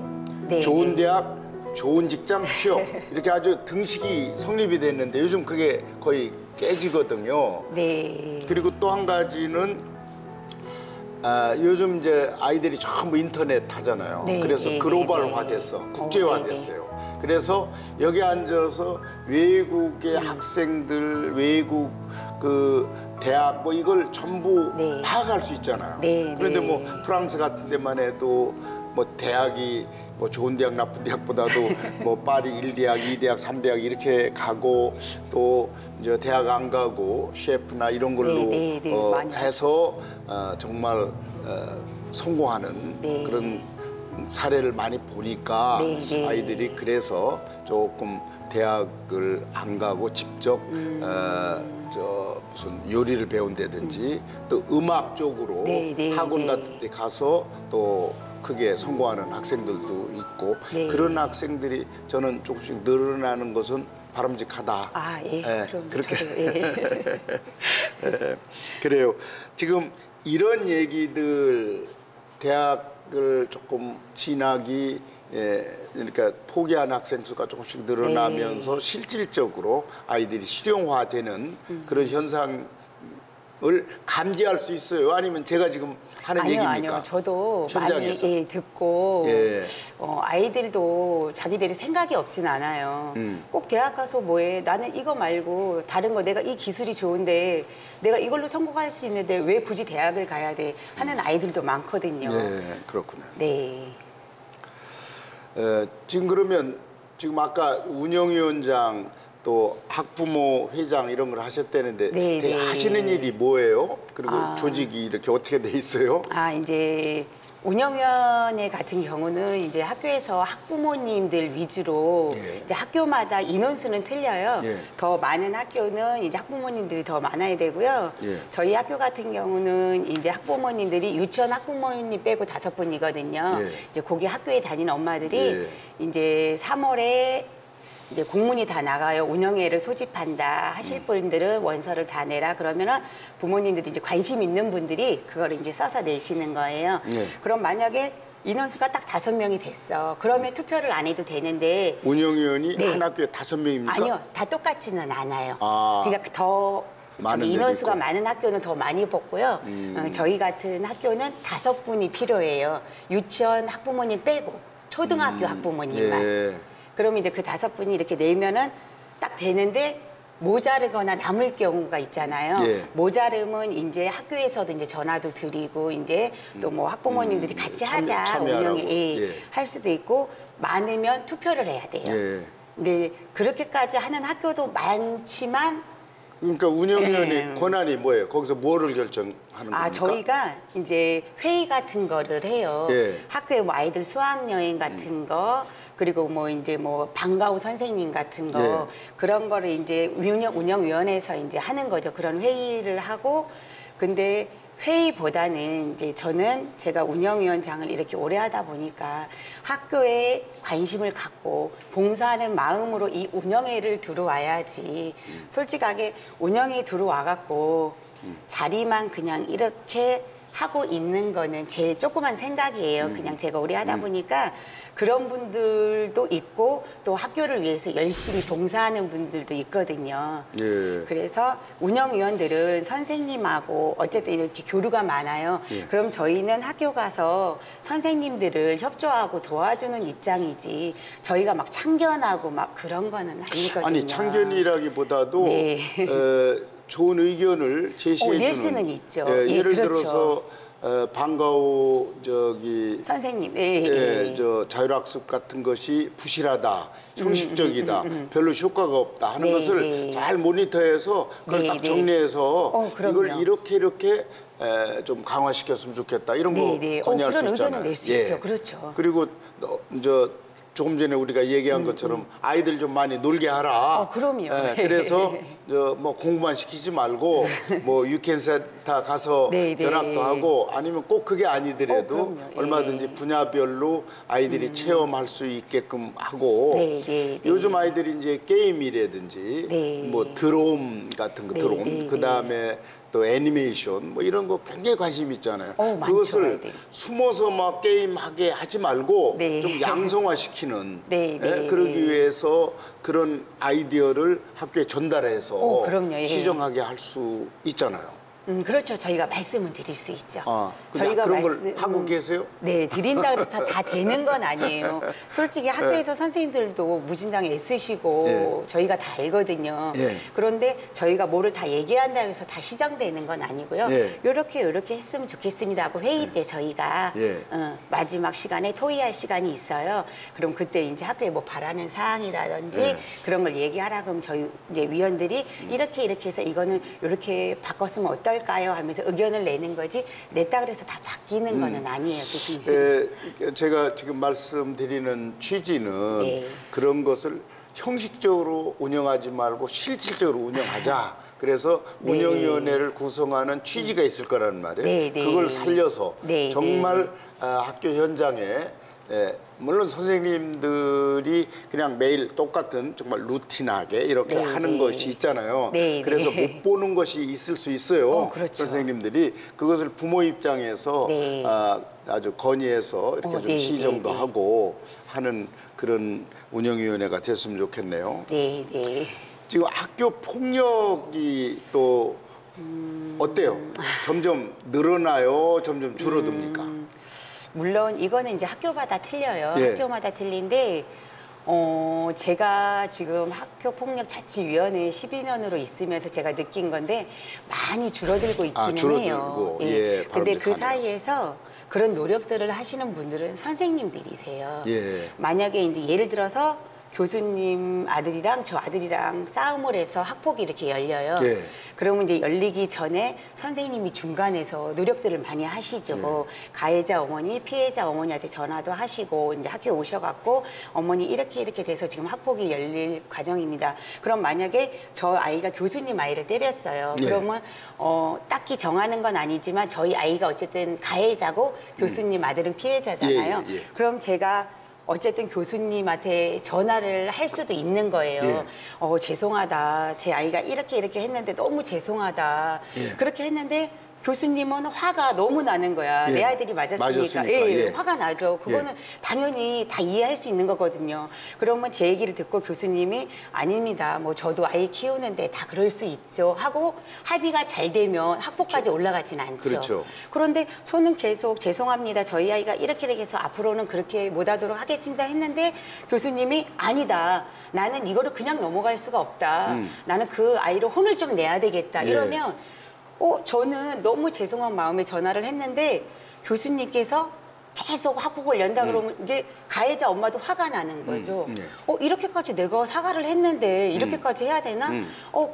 좋은 대학, 좋은 직장 취업 이렇게 아주 등식이 성립이 됐는데 요즘 그게 거의 깨지거든요. 그리고 또 한 가지는 요즘 이제 아이들이 전부 인터넷 하잖아요. 그래서 글로벌화 됐어, 국제화 됐어요. 그래서 여기 앉아서 외국의 학생들, 외국 그 대학 뭐 이걸 전부 파악할 수 있잖아요. 그런데 뭐 프랑스 같은 데만 해도 뭐 대학이 뭐 좋은 대학 나쁜 대학보다도 뭐 파리 1대학, 2대학, 3대학 이렇게 가고 또 이제 대학 안 가고 셰프나 이런 걸로 해서 정말 성공하는 그런 사례를 많이 보니까 아이들이 그래서 조금 대학을 안 가고 직접 무슨 요리를 배운다든지 또 음악 쪽으로 학원 같은 데 가서 또 크게 성공하는 학생들도 있고 그런 학생들이 저는 조금씩 늘어나는 것은 바람직하다. 그럼 그렇게 저도, 그래요. 지금 이런 얘기들 대학을 조금 진학이 그러니까 포기한 학생 수가 조금씩 늘어나면서 실질적으로 아이들이 실용화되는 그런 현상을 감지할 수 있어요? 아니면 제가 지금 하는 얘기입니까? 아니요. 저도 현장에서. 많이 듣고 아이들도 자기들이 생각이 없진 않아요. 꼭 대학 가서 뭐해? 나는 이거 말고 다른 거 내가 이 기술이 좋은데 내가 이걸로 성공할 수 있는데 왜 굳이 대학을 가야 돼? 하는 아이들도 많거든요. 그렇군요. 지금 그러면 지금 아까 운영위원장 또 학부모 회장 이런 걸 하셨다는데 되게 하시는 일이 뭐예요? 그리고 조직이 이렇게 어떻게 돼 있어요? 이제 운영위원회 같은 경우는 이제 학교에서 학부모님들 위주로 이제 학교마다 인원수는 틀려요. 더 많은 학교는 이제 학부모님들이 더 많아야 되고요. 저희 학교 같은 경우는 이제 학부모님들이 유치원 학부모님 빼고 5분이거든요. 이제 거기 학교에 다니는 엄마들이 이제 3월에 이제 공문이 다 나가요. 운영회를 소집한다 하실 분들은 원서를 다 내라. 그러면은 부모님들이 이제 관심 있는 분들이 그걸 이제 써서 내시는 거예요. 그럼 만약에 인원수가 딱 5명이 됐어. 그러면 투표를 안 해도 되는데 운영위원이 한 학교에 5명입니까? 아니요, 다 똑같지는 않아요. 그러니까 더 인원수가 많은 학교는 더 많이 뽑고요. 저희 같은 학교는 5분이 필요해요. 유치원 학부모님 빼고 초등학교 학부모님만. 그러면 이제 그 5분이 이렇게 내면은 딱 되는데 모자르거나 남을 경우가 있잖아요. 모자르면 이제 학교에서도 이제 전화도 드리고 이제 또 뭐 학부모님들이 같이 하자 운영에 할 수도 있고 많으면 투표를 해야 돼요. 근데 그렇게까지 하는 학교도 많지만 그러니까 운영위원회 권한이 뭐예요? 거기서 뭐를 결정하는 겁니까? 저희가 이제 회의 같은 거를 해요. 학교에 뭐 아이들 수학여행 같은 거 그리고 뭐 이제 뭐 방과후 선생님 같은 거 그런 거를 이제 운영위원회에서 이제 하는 거죠. 그런 회의를 하고 근데 회의보다는 이제 저는 제가 운영위원장을 이렇게 오래 하다 보니까 학교에 관심을 갖고 봉사하는 마음으로 이 운영회를 들어와야지 솔직하게 운영회 들어와갖고 자리만 그냥 이렇게 하고 있는 거는 제 조그만 생각이에요. 그냥 제가 오래 하다 보니까 그런 분들도 있고 또 학교를 위해서 열심히 봉사하는 분들도 있거든요. 예. 그래서 운영위원들은 선생님하고 어쨌든 이렇게 교류가 많아요. 예. 그럼 저희는 학교 가서 선생님들을 협조하고 도와주는 입장이지 저희가 막 참견하고 막 그런 거는 아니거든요. 아니 참견이라기보다도 네. 좋은 의견을 제시해 낼 주는 수는 있죠. 예, 예를 그렇죠. 들어서 방과후 선생님, 저 자율학습 같은 것이 부실하다, 형식적이다, 별로 효과가 없다 하는 것을 잘 모니터해서 그걸 딱 정리해서 이걸 이렇게 좀 강화시켰으면 좋겠다 이런 거 건의할 수 있잖아요. 그런 의견은 낼 수 있죠. 그렇죠. 그리고 조금 전에 우리가 얘기한 것처럼 아이들 좀 많이 놀게 하라. 그럼요. 그래서 뭐 공부만 시키지 말고 뭐 유캔센터 가서 견학도 하고 아니면 꼭 그게 아니더라도 얼마든지 분야별로 아이들이 체험할 수 있게끔 하고 요즘 아이들이 이제 게임이라든지 뭐 드론 같은 거 드론 그다음에 또 애니메이션 뭐 이런 거 굉장히 관심 있잖아요. 그것을 숨어서 막 게임하게 하지 말고 좀 양성화시키는 그러기 위해서 그런 아이디어를 학교에 전달해서 시정하게 할 수 있잖아요. 그렇죠. 저희가 말씀은 드릴 수 있죠. 저희가 그런 걸 하고 계세요? 네, 드린다 그래서 다 되는 건 아니에요. 솔직히 학교에서 선생님들도 무진장 애쓰시고 저희가 다 알거든요. 그런데 저희가 뭐를 다 얘기한다 해서 다 시정되는 건 아니고요. 요렇게 했으면 좋겠습니다 하고 회의 때 저희가 마지막 시간에 토의할 시간이 있어요. 그럼 그때 이제 학교에 뭐 바라는 사항이라든지 그런 걸 얘기하라 그러면 저희 이제 위원들이 이렇게 해서 이거는 요렇게 바꿨으면 어떨까요? 하면서 의견을 내는 거지 냈다 그래서 다 바뀌는 거는 아니에요. 교수님. 제가 지금 말씀드리는 취지는 그런 것을 형식적으로 운영하지 말고 실질적으로 운영하자. 그래서 운영위원회를 구성하는 취지가 있을 거라는 말이에요. 그걸 살려서 정말 학교 현장에 물론 선생님들이 그냥 매일 똑같은 정말 루틴하게 이렇게 하는 것이 있잖아요. 그래서 못 보는 것이 있을 수 있어요. 그렇죠. 선생님들이 그것을 부모 입장에서 아주 건의해서 이렇게 좀 시정도 하고 하는 그런 운영위원회가 됐으면 좋겠네요. 지금 학교 폭력이 또 어때요? 점점 늘어나요? 점점 줄어듭니까? 물론 이거는 이제 학교마다 틀려요. 학교마다 틀린데 제가 지금 학교폭력자치위원회 12년으로 있으면서 제가 느낀 건데 많이 줄어들고 있기는 해요. 근데 그 사이에서 그런 노력들을 하시는 분들은 선생님들이세요. 만약에 이제 예를 들어서 교수님 아들이랑 저 아들이랑 싸움을 해서 학폭이 이렇게 열려요. 그러면 이제 열리기 전에 선생님이 중간에서 노력들을 많이 하시죠. 가해자 어머니, 피해자 어머니한테 전화도 하시고 이제 학교에 오셔갖고 어머니 이렇게 돼서 지금 학폭이 열릴 과정입니다. 그럼 만약에 저 아이가 교수님 아이를 때렸어요. 그러면 딱히 정하는 건 아니지만 저희 아이가 어쨌든 가해자고 교수님 아들은 피해자잖아요. 그럼 제가 어쨌든 교수님한테 전화를 할 수도 있는 거예요. 죄송하다. 제 아이가 이렇게 했는데 너무 죄송하다. 그렇게 했는데 교수님은 화가 너무 나는 거야. 내 아이들이 맞았으니까. 화가 나죠. 그거는 당연히 다 이해할 수 있는 거거든요. 그러면 제 얘기를 듣고 교수님이 아닙니다. 뭐 저도 아이 키우는데 다 그럴 수 있죠. 하고 합의가 잘 되면 학폭까지 올라가진 않죠. 그런데 저는 계속 죄송합니다. 저희 아이가 이렇게 해서 앞으로는 그렇게 못하도록 하겠습니다 했는데 교수님이 아니다. 나는 이거를 그냥 넘어갈 수가 없다. 나는 그 아이를 혼을 좀 내야 되겠다. 이러면 저는 너무 죄송한 마음에 전화를 했는데 교수님께서 계속 학폭을 연다 그러면 이제 가해자 엄마도 화가 나는 거죠. 이렇게까지 내가 사과를 했는데 이렇게까지 해야 되나?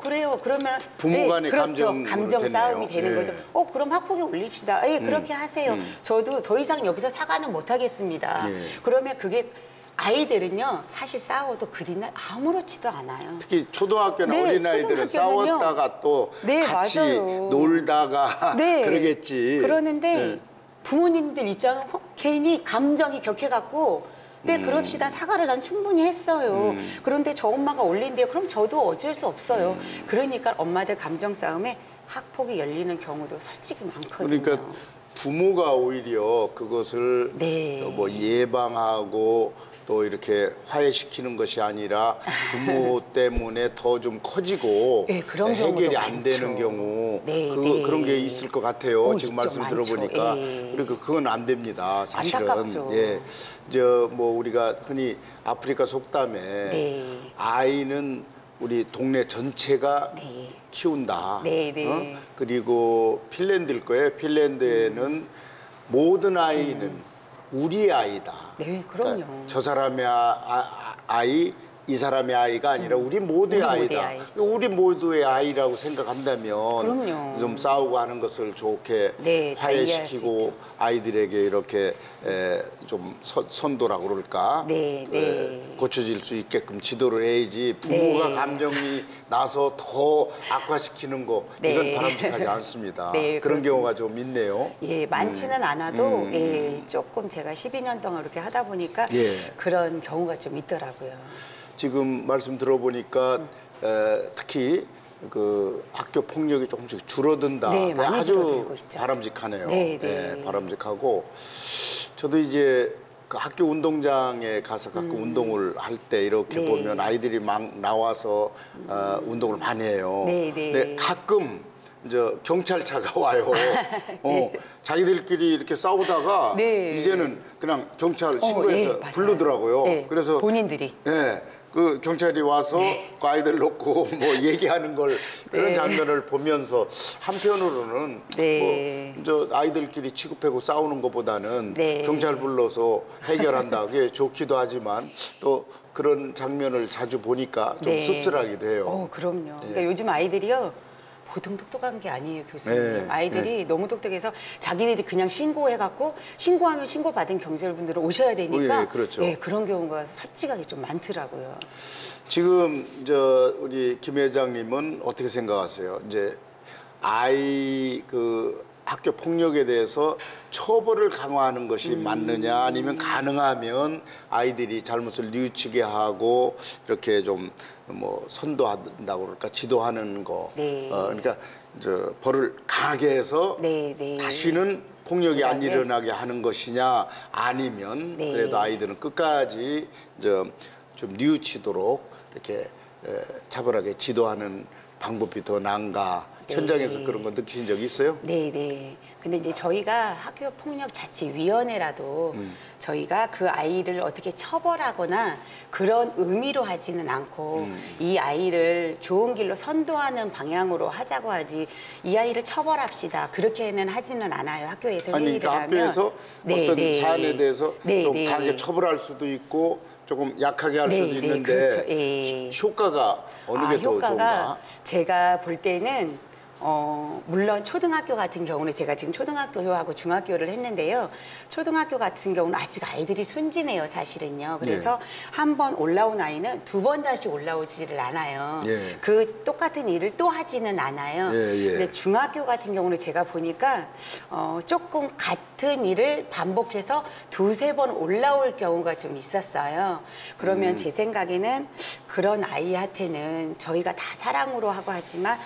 그래요. 그러면 부모 간의 감정 싸움이 되네요. 되는 거죠. 그럼 학폭에 올립시다. 그렇게 하세요. 저도 더 이상 여기서 사과는 못 하겠습니다. 그러면 그게 아이들은요 사실 싸워도 그 뒤날 아무렇지도 않아요. 특히 초등학교나 어린아이들은 싸웠다가 또 같이 놀다가 그러겠지. 그러는데 부모님들 입장은 괜히 감정이 격해갖고 그럽시다. 사과를 난 충분히 했어요. 그런데 저 엄마가 올린대요. 그럼 저도 어쩔 수 없어요. 그러니까 엄마들 감정 싸움에 학폭이 열리는 경우도 솔직히 많거든요. 그러니까 부모가 오히려 그것을 네. 뭐 예방하고 또 이렇게 화해시키는 것이 아니라 부모 때문에 더 좀 커지고 네, 그런 해결이 경우도 안 되는 많죠. 경우 네, 네. 그런 게 있을 것 같아요. 지금 있죠, 말씀 많죠. 들어보니까 예. 그러니까 그건 안 됩니다. 사실은 안타깝죠. 예, 저 뭐 우리가 흔히 아프리카 속담에 네. 아이는 우리 동네 전체가 네. 키운다. 네, 네. 그리고 핀란드일 거예요. 핀란드에는 모든 아이는 우리 아이다. 네, 그럼요. 그러니까 저 사람의 아이, 이 사람의 아이가 아니라 우리 모두의 우리 모두의 아이다. 아이. 우리 모두의 아이라고 생각한다면 그럼요. 좀 싸우고 하는 것을 좋게 네, 다 이해할 수 화해시키고 있죠. 아이들에게 이렇게 좀 선도라고 그럴까? 네, 네. 고쳐질 수 있게끔 지도를 해야지 부모가 네. 감정이 나서 더 악화시키는 거 네. 이건 바람직하지 않습니다. 네, 그런 그렇습니다. 경우가 좀 있네요. 예, 많지는 않아도 예, 조금 제가 12년 동안 이렇게 하다 보니까 예. 그런 경우가 좀 있더라고요. 지금 말씀 들어보니까 특히 그 학교 폭력이 조금씩 줄어든다. 네, 많이 아주 줄어들고 있죠. 바람직하네요. 네, 네. 바람직하고 저도 이제 그 학교 운동장에 가서 가끔 운동을 할 때 이렇게 네. 보면 아이들이 막 나와서 운동을 많이 해요. 네, 네. 근데 가끔 이제 경찰차가 와요. 네. 자기들끼리 이렇게 싸우다가 네. 이제는 그냥 경찰 신고해서 네, 맞아요. 부르더라고요. 네, 그래서 본인들이. 네, 그 경찰이 와서 그 아이들 놓고 뭐 얘기하는 걸 그런 네. 장면을 보면서 한편으로는 네. 뭐 저 아이들끼리 치고패고 싸우는 것보다는 네. 경찰 불러서 해결한다 그게 좋기도 하지만 또 그런 장면을 자주 보니까 좀 네. 씁쓸하기도 해요. 그럼요. 그러니까 요즘 아이들이요. 보통 똑똑한 게 아니에요, 교수님. 네, 아이들이 너무 똑똑해서 자기네들이 그냥 신고해갖고 신고하면 신고받은 경찰분들은 오셔야 되니까 예, 그렇죠. 예, 그런 경우가 솔직하게 좀 많더라고요. 지금 우리 김 회장님은 어떻게 생각하세요? 이제 아이 그 학교 폭력에 대해서 처벌을 강화하는 것이 맞느냐 아니면 가능하면 아이들이 잘못을 뉘우치게 하고 이렇게 좀 뭐 선도한다고 그럴까 지도하는 거 네. 그러니까 벌을 강하게 해서 네, 네. 다시는 폭력이 안 네. 일어나게 하는 것이냐 아니면 네. 그래도 아이들은 끝까지 좀 뉘우치도록 이렇게 차분하게 지도하는 방법이 더 나은가 현장에서 그런 거 느끼신 적 있어요? 네, 네. 근데 이제 저희가 학교폭력자치위원회라도 저희가 그 아이를 어떻게 처벌하거나 그런 의미로 하지는 않고 이 아이를 좋은 길로 선도하는 방향으로 하자고 하지 이 아이를 처벌합시다 그렇게는 하지는 않아요. 학교에서 아니 회의를 그러니까 하면. 학교에서 네, 어떤 네. 사안에 대해서 네, 좀 네. 강하게 처벌할 수도 있고 조금 약하게 할 네, 수도 네, 있는데 그렇죠. 예. 효과가 어느 게 더 효과가 좋은가? 제가 볼 때는 물론 초등학교 같은 경우는 제가 지금 초등학교하고 중학교를 했는데요. 초등학교 같은 경우는 아직 아이들이 순진해요, 사실은요. 그래서 한 번 올라온 아이는 두 번 다시 올라오지를 않아요. 예. 그 똑같은 일을 또 하지는 않아요. 예, 예. 근데 중학교 같은 경우는 제가 보니까 조금 같은 일을 반복해서 두세 번 올라올 경우가 좀 있었어요. 그러면 제 생각에는 그런 아이한테는 저희가 다 사랑으로 하고 하지만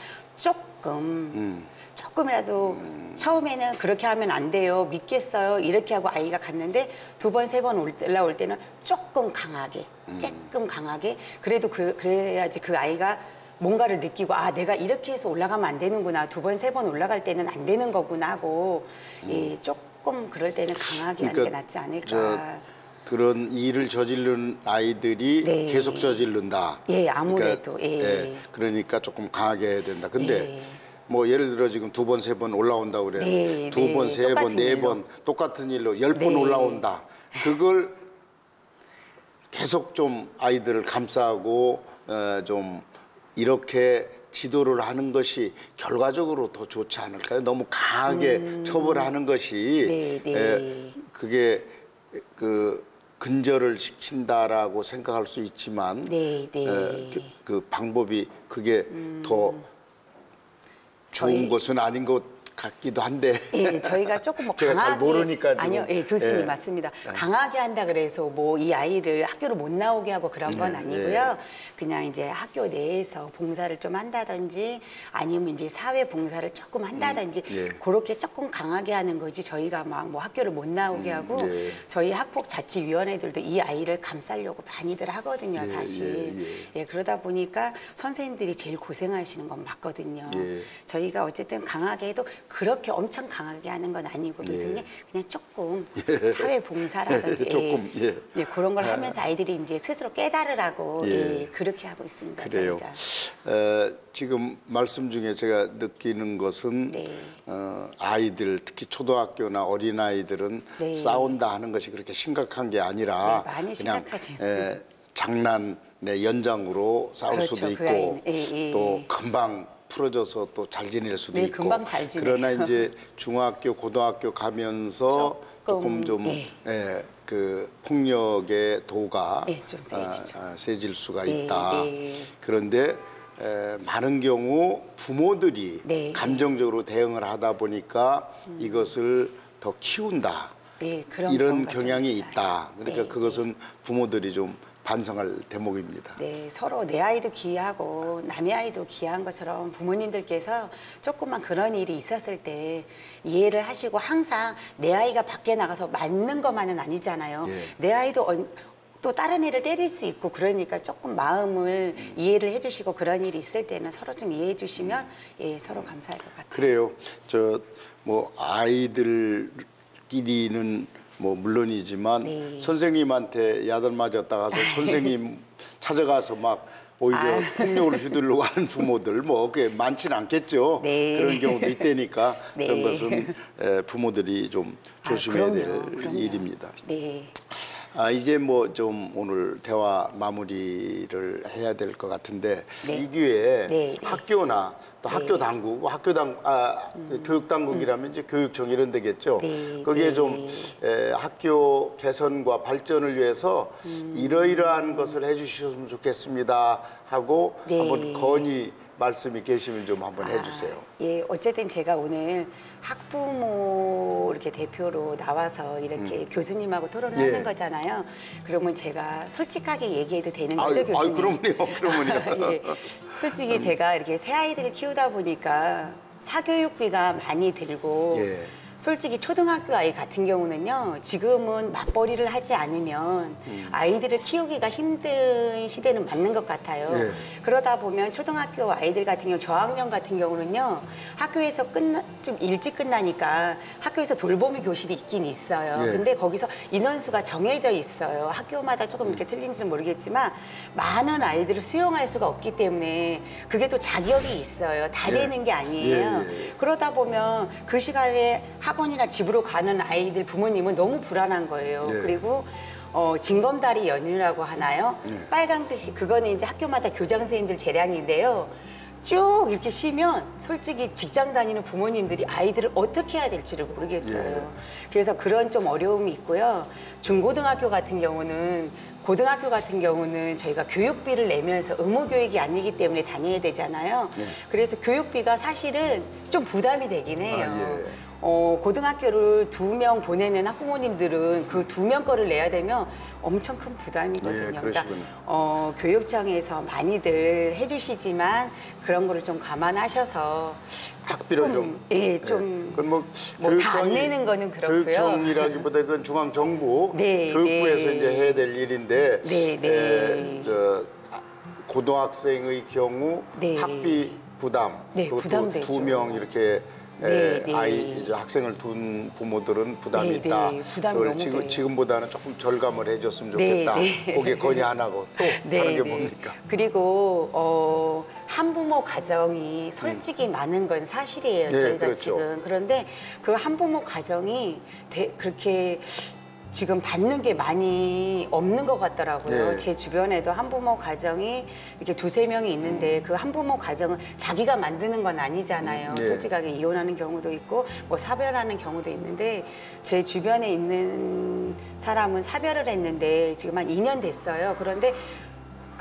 조금이라도 처음에는 그렇게 하면 안 돼요. 믿겠어요. 이렇게 하고 아이가 갔는데 두 번, 세 번 올라올 때는 조금 강하게, 조금 강하게 그래도 그래야지 그 아이가 뭔가를 느끼고 아 내가 이렇게 해서 올라가면 안 되는구나. 두 번, 세 번 올라갈 때는 안 되는 거구나 하고 조금 그럴 때는 강하게 하는 게 낫지 않을까. 그런 일을 저지른 아이들이 네. 계속 저지른다. 예, 아무래도. 그러니까 조금 강하게 해야 된다. 근데 예. 뭐 예를 들어 지금 두 번, 세 번 올라온다고 그래요. 네, 두 번, 네. 세 번, 똑같은 네 일로. 번 똑같은 일로 10번 네. 올라온다. 그걸 계속 좀 아이들을 감싸고 좀 이렇게 지도를 하는 것이 결과적으로 더 좋지 않을까요? 너무 강하게 처벌하는 것이 네, 네. 그게 근절을 시킨다라고 생각할 수 있지만 네, 네. 그 방법이 그게 더 좋은 저희- 것은 아닌 것 같기도 한데. 예, 저희가 조금 뭐 제가 강하게 잘 모르니까 지금. 아니요, 예, 교수님 예. 맞습니다. 강하게 한다 그래서 뭐 이 아이를 학교로 못 나오게 하고 그런 건 아니고요. 그냥 이제 학교 내에서 봉사를 좀 한다든지 아니면 이제 사회 봉사를 조금 한다든지 그렇게 조금 강하게 하는 거지 저희가 막 뭐 학교를 못 나오게 하고 저희 학폭자치위원회들도 이 아이를 감싸려고 많이들 하거든요, 사실. 예, 그러다 보니까 선생님들이 제일 고생하시는 건 맞거든요. 저희가 어쨌든 강하게 해도 그렇게 엄청 강하게 하는 건 아니고 교수님 그냥 조금 사회 봉사라든지 조금, 그런 걸 하면서 아이들이 이제 스스로 깨달으라고 그렇게 하고 있습니다. 그래요. 저희가. 지금 말씀 중에 제가 느끼는 것은 아이들 특히 초등학교나 어린아이들은 싸운다 하는 것이 그렇게 심각한 게 아니라 많이 그냥 심각하죠. 장난의 연장으로 싸울 그렇죠, 수도 그 있고 아이는. 또 금방 풀어져서 또 잘 지낼 수도 있고 금방 잘 지내요. 그러나 이제 중학교, 고등학교 가면서 조금 좀 그 폭력의 도가 좀 세지죠. 세질 수가 있다. 그런데 많은 경우 부모들이 감정적으로 대응을 하다 보니까 이것을 더 키운다. 그런 이런 경우가 경향이 좀 있어요. 있다. 그러니까 그것은 부모들이 좀 반성할 대목입니다. 네, 서로 내 아이도 귀하고 남의 아이도 귀한 것처럼 부모님들께서 조금만 그런 일이 있었을 때 이해를 하시고 항상 내 아이가 밖에 나가서 맞는 것만은 아니잖아요. 내 아이도 또 다른 애를 때릴 수 있고 그러니까 조금 마음을 이해를 해주시고 그런 일이 있을 때는 서로 좀 이해해 주시면 서로 감사할 것 같아요. 그래요. 뭐 아이들끼리는 뭐 물론이지만 선생님한테 야단 맞았다 가서 선생님 찾아가서 막 오히려 폭력을 휘두르려고 하는 부모들 뭐 그게 많지는 않겠죠. 그런 경우도 있다니까 그런 것은 부모들이 좀 조심해야 될 일입니다. 이제 뭐 좀 오늘 대화 마무리를 해야 될 것 같은데 이 기회에 학교나 또 학교 당국, 교육 당국이라면 이제 교육청 이런 데겠죠. 거기에 좀 학교 개선과 발전을 위해서 이러이러한 것을 해주셨으면 좋겠습니다 하고 한번 건의 말씀이 계시면 좀 한번 해주세요. 예, 어쨌든 제가 오늘 학부모 이렇게 대표로 나와서 이렇게 교수님하고 토론을 하는 거잖아요. 그러면 제가 솔직하게 얘기해도 되는 거죠, 교수님? 그러면요. 예, 솔직히 제가 이렇게 새 아이들을 키우다 보니까 사교육비가 많이 들고 솔직히 초등학교 아이 같은 경우는요, 지금은 맞벌이를 하지 않으면 아이들을 키우기가 힘든 시대는 맞는 것 같아요. 그러다 보면 초등학교 아이들 같은 경우, 저학년 같은 경우는요, 학교에서 좀 일찍 끝나니까 학교에서 돌보미 교실이 있긴 있어요. 근데 거기서 인원수가 정해져 있어요. 학교마다 조금 이렇게 틀린지는 모르겠지만 많은 아이들을 수용할 수가 없기 때문에 그게 또 자격이 있어요. 다 되는 게 아니에요. 그러다 보면 그 시간에 학원이나 집으로 가는 아이들 부모님은 너무 불안한 거예요. 그리고 징검다리 연휴라고 하나요? 빨간 글씨 그거는 이제 학교마다 교장 선생님들 재량인데요. 쭉 이렇게 쉬면 솔직히 직장 다니는 부모님들이 아이들을 어떻게 해야 될지를 모르겠어요. 그래서 그런 좀 어려움이 있고요. 고등학교 같은 경우는 저희가 교육비를 내면서 의무 교육이 아니기 때문에 다녀야 되잖아요. 그래서 교육비가 사실은 좀 부담이 되긴 해요. 고등학교를 2명 보내는 학부모님들은 그 2명 거를 내야 되면 엄청 큰 부담이거든요. 그러니까 교육청에서 많이들 해주시지만 그런 거를 좀 감안하셔서 학비를 좀 다 안 내는 거는 그렇고요. 교육청이라기보다 그건 중앙정부 교육부에서 이제 해야 될 일인데 고등학생의 경우 학비 부담 그것도 2명 이렇게 이제 학생을 둔 부모들은 부담이 있다. 그걸 지금보다는 조금 절감을 해줬으면 좋겠다. 그게 건의 안 하고 또 다른 게 뭡니까? 그리고 한부모 가정이 솔직히 많은 건 사실이에요. 저희가 지금. 그런데 그 한부모 가정이 그렇게 지금 받는 게 많이 없는 것 같더라고요. 제 주변에도 한부모 가정이 이렇게 2~3명이 있는데 그 한부모 가정은 자기가 만드는 건 아니잖아요. 솔직하게 이혼하는 경우도 있고 뭐 사별하는 경우도 있는데 제 주변에 있는 사람은 사별을 했는데 지금 한 2년 됐어요. 그런데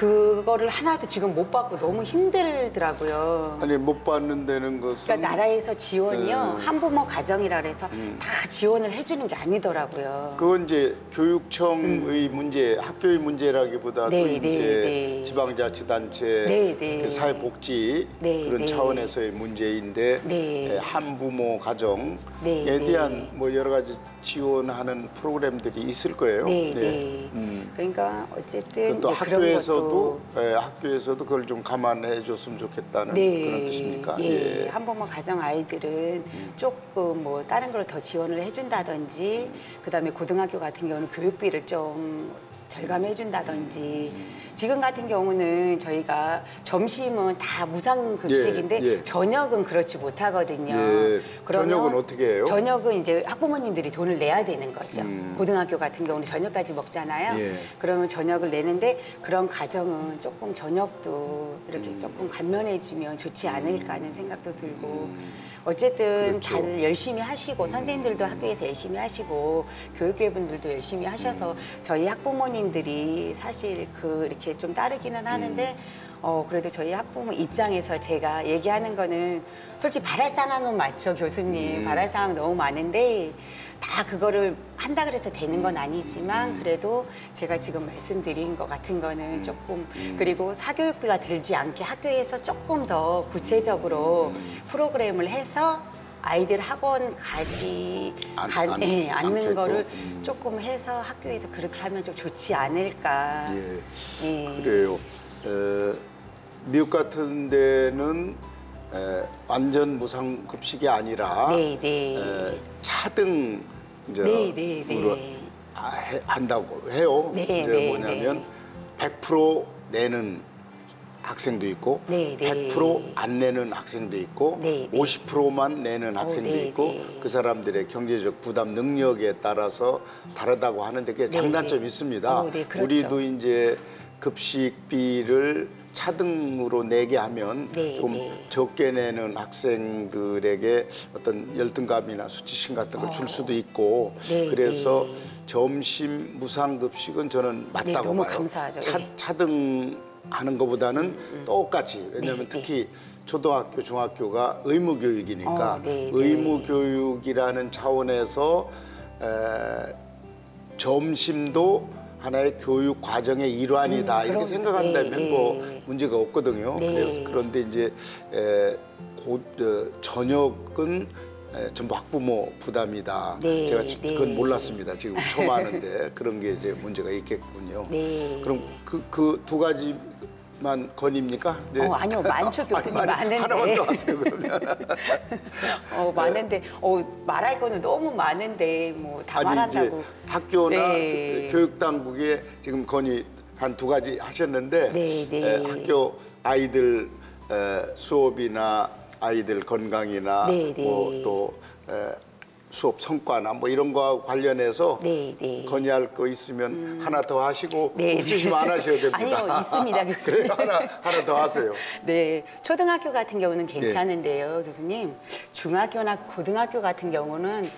그거를 하나도 지금 못 받고 너무 힘들더라고요. 아니 못 받는 데는 것은 그러니까 나라에서 지원이요. 한부모 가정이라 그래서 다 지원을 해주는 게 아니더라고요. 그건 이제 교육청의 문제, 학교의 문제라기보다도 이제 지방자치단체, 그 사회복지 그런 차원에서의 문제인데 한부모 가정에 대한 뭐 여러 가지 지원하는 프로그램들이 있을 거예요. 그러니까 어쨌든 또 이제 학교에서도 학교에서도 그걸 좀 감안해 줬으면 좋겠다는 그런 뜻입니까? 한부모 가정 아이들은 조금 뭐 다른 걸 더 지원을 해준다든지, 그다음에 고등학교 같은 경우는 교육비를 좀 절감해 준다든지. 지금 같은 경우는 저희가 점심은 다 무상급식인데 저녁은 그렇지 못하거든요. 그러면 저녁은 어떻게 해요? 저녁은 이제 학부모님들이 돈을 내야 되는 거죠. 고등학교 같은 경우는 저녁까지 먹잖아요. 그러면 저녁을 내는데 그런 가정은 조금 저녁도 이렇게 조금 감면해 주면 좋지 않을까 하는 생각도 들고, 어쨌든 그렇죠. 다들 열심히 하시고 선생님들도 학교에서 열심히 하시고 교육계분들도 열심히 하셔서 저희 학부모님들이 사실 이렇게 좀 따르기는 하는데 그래도 저희 학부모 입장에서 제가 얘기하는 거는 솔직히 바랄 상황은 맞죠, 교수님. 바랄 상황 너무 많은데 다 그거를 한다 그래서 되는 건 아니지만 그래도 제가 지금 말씀드린 것 같은 거는 조금, 그리고 사교육비가 들지 않게 학교에서 조금 더 구체적으로 프로그램을 해서 아이들 학원 앉는 거를 조금 해서 학교에서 그렇게 하면 좀 좋지 않을까. 그래요. 미국 같은 데는 완전 무상급식이 아니라 차등 으로 한다고 해요. 이제 뭐냐면 100% 내는 학생도 있고 100% 안 내는 학생도 있고 50%만 내는 학생도 있고 그 사람들의 경제적 부담 능력에 따라서 다르다고 하는데 그게 장단점이 있습니다. 그렇죠. 우리도 이제 급식비를 차등으로 내게 하면 좀 적게 내는 학생들에게 어떤 열등감이나 수치심 같은 걸 줄 수도 있고 그래서 점심 무상급식은 저는 맞다고 너무 봐요. 감사하죠. 차등하는 것보다는 똑같이, 왜냐하면 특히 초등학교, 중학교가 의무교육이니까 의무교육이라는 차원에서 점심도 하나의 교육 과정의 일환이다 이렇게 생각한다면 뭐 문제가 없거든요. 그런데 이제 저녁은 전부 학부모 부담이다. 제가 그건 몰랐습니다. 지금 처음 아는데 그런 게 이제 문제가 있겠군요. 그럼 그 두 가지만 건입니까? 아니요, 많죠, 교수님. 많은데. 하나만 더 하세요, 그러면. 많은데, 말할 거는 너무 많은데, 뭐, 다 말한다고. 이제 학교나 교육당국에 지금 건의 한 두 가지 하셨는데, 학교 아이들 수업이나 아이들 건강이나 또 수업 성과나 뭐 이런 거와 관련해서 건의할 거 있으면 하나 더 하시고 없으시면 안 하셔야 됩니다. 아니요, 있습니다, 교수님. 그래요, 하나 더 하세요. 초등학교 같은 경우는 괜찮은데요, 교수님. 중학교나 고등학교 같은 경우는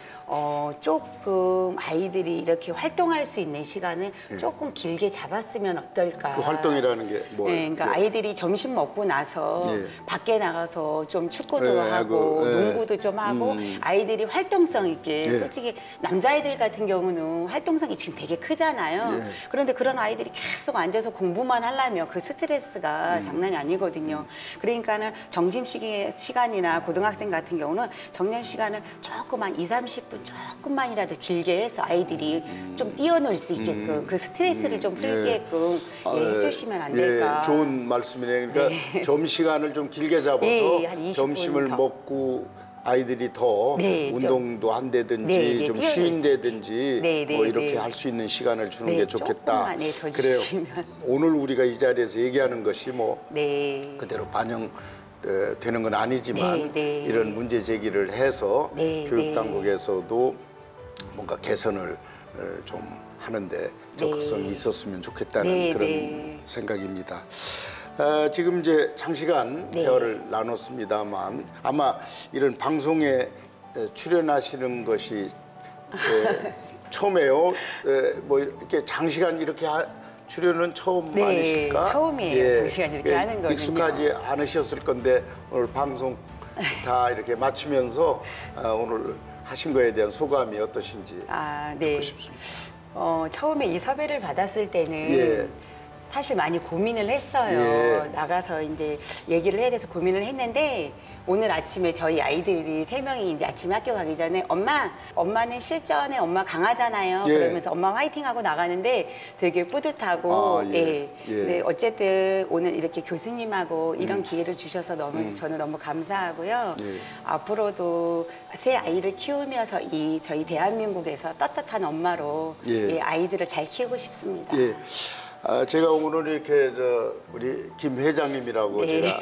조금 아이들이 이렇게 활동할 수 있는 시간을 조금 길게 잡았으면 어떨까. 그 활동이라는 게 뭐예요? 그러니까 아이들이 점심 먹고 나서 밖에 나가서 좀 축구도 하고 농구도 좀 하고 아이들이 활동성 있게 솔직히 남자아이들 같은 경우는 활동성이 지금 되게 크잖아요. 그런데 그런 아이들이 계속 앉아서 공부만 하려면 그 스트레스가 장난이 아니거든요. 그러니까는 점심시간이나 고등학생 같은 경우는 정년 시간을 조금 한 20-30분 조금만이라도 길게 해서 아이들이 좀 뛰어놀 수 있게끔 그 스트레스를 좀 풀게끔 해주시면 안 될까. 좋은 말씀이네요. 그러니까 점심시간을 좀 길게 잡아서 점심을 먹고 아이들이 더 운동도 한다든지 좀 쉰다든지 뭐 이렇게 할 수 있는 시간을 주는 게 좋겠다. 그래요. 오늘 우리가 이 자리에서 얘기하는 것이 뭐 그대로 반영되는 건 아니지만 이런 문제 제기를 해서 교육당국에서도 뭔가 개선을 좀 하는데 적극성이 있었으면 좋겠다는 그런 생각입니다. 지금 이제 장시간 대화를 나눴습니다만 아마 이런 방송에 출연하시는 것이 처음에요. 뭐 이렇게 장시간 이렇게 출연은 처음 네, 아니실까? 처음이에요. 장시간 이렇게 하는 거는요. 익숙하지 않으셨을 건데 오늘 방송 다 이렇게 마치면서 오늘 하신 거에 대한 소감이 어떠신지 듣고 싶습니다. 처음에 이 섭외를 받았을 때는 예. 사실 많이 고민을 했어요. 예. 나가서 이제 얘기를 해야 돼서 고민을 했는데 오늘 아침에 저희 아이들이 3명이 이제 아침에 학교 가기 전에 엄마는 실전에 엄마 강하잖아요. 예. 그러면서 엄마 화이팅하고 나가는데 되게 뿌듯하고 예. 네, 어쨌든 오늘 이렇게 교수님하고 이런 기회를 주셔서 저는 너무 감사하고요. 예. 앞으로도 새 아이를 키우면서 저희 대한민국에서 떳떳한 엄마로 예. 아이들을 잘 키우고 싶습니다. 예. 제가 오늘 이렇게 우리 김 회장님이라고 네.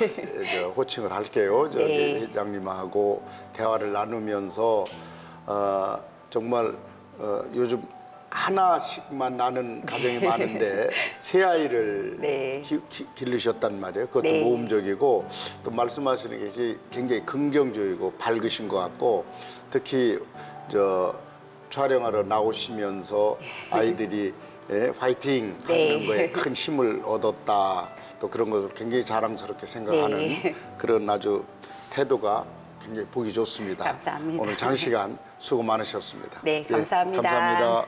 제가 호칭을 할게요. 네. 회장님하고 대화를 나누면서 정말 요즘 하나씩만 낳는 가정이 많은데 새 아이를 네. 기르셨단 말이에요. 그것도 네. 모험적이고 또 말씀하시는 게 굉장히 긍정적이고 밝으신 것 같고 특히 촬영하러 나오시면서 아이들이 화이팅 하는 거에 큰 힘을 얻었다. 또 그런 것을 굉장히 자랑스럽게 생각하는 그런 아주 태도가 굉장히 보기 좋습니다. 감사합니다. 오늘 장시간 수고 많으셨습니다. 네, 감사합니다. 감사합니다.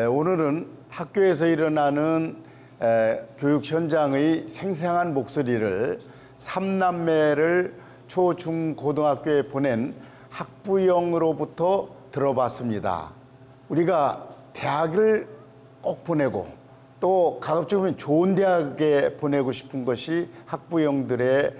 오늘은 학교에서 일어나는 교육 현장의 생생한 목소리를 3남매를 초, 중, 고등학교에 보낸 학부형으로부터 들어봤습니다. 우리가 대학을 꼭 보내고 또 가급적이면 좋은 대학에 보내고 싶은 것이 학부형들의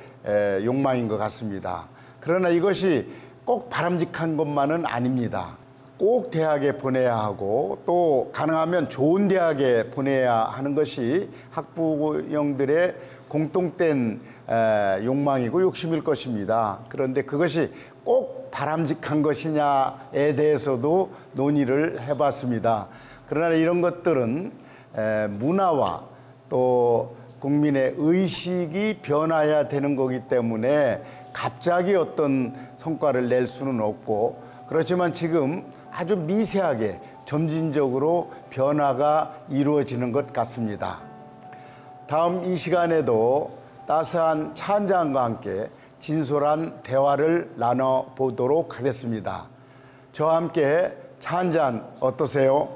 욕망인 것 같습니다. 그러나 이것이 꼭 바람직한 것만은 아닙니다. 꼭 대학에 보내야 하고 또 가능하면 좋은 대학에 보내야 하는 것이 학부형들의 공통된 욕망이고 욕심일 것입니다. 그런데 그것이 꼭 바람직한 것이냐에 대해서도 논의를 해봤습니다. 그러나 이런 것들은 문화와 또 국민의 의식이 변화해야 되는 거기 때문에 갑자기 어떤 성과를 낼 수는 없고 그렇지만 지금 아주 미세하게 점진적으로 변화가 이루어지는 것 같습니다. 다음 이 시간에도 따스한 차 한 잔과 함께 진솔한 대화를 나눠보도록 하겠습니다. 저와 함께 차 한 잔 어떠세요?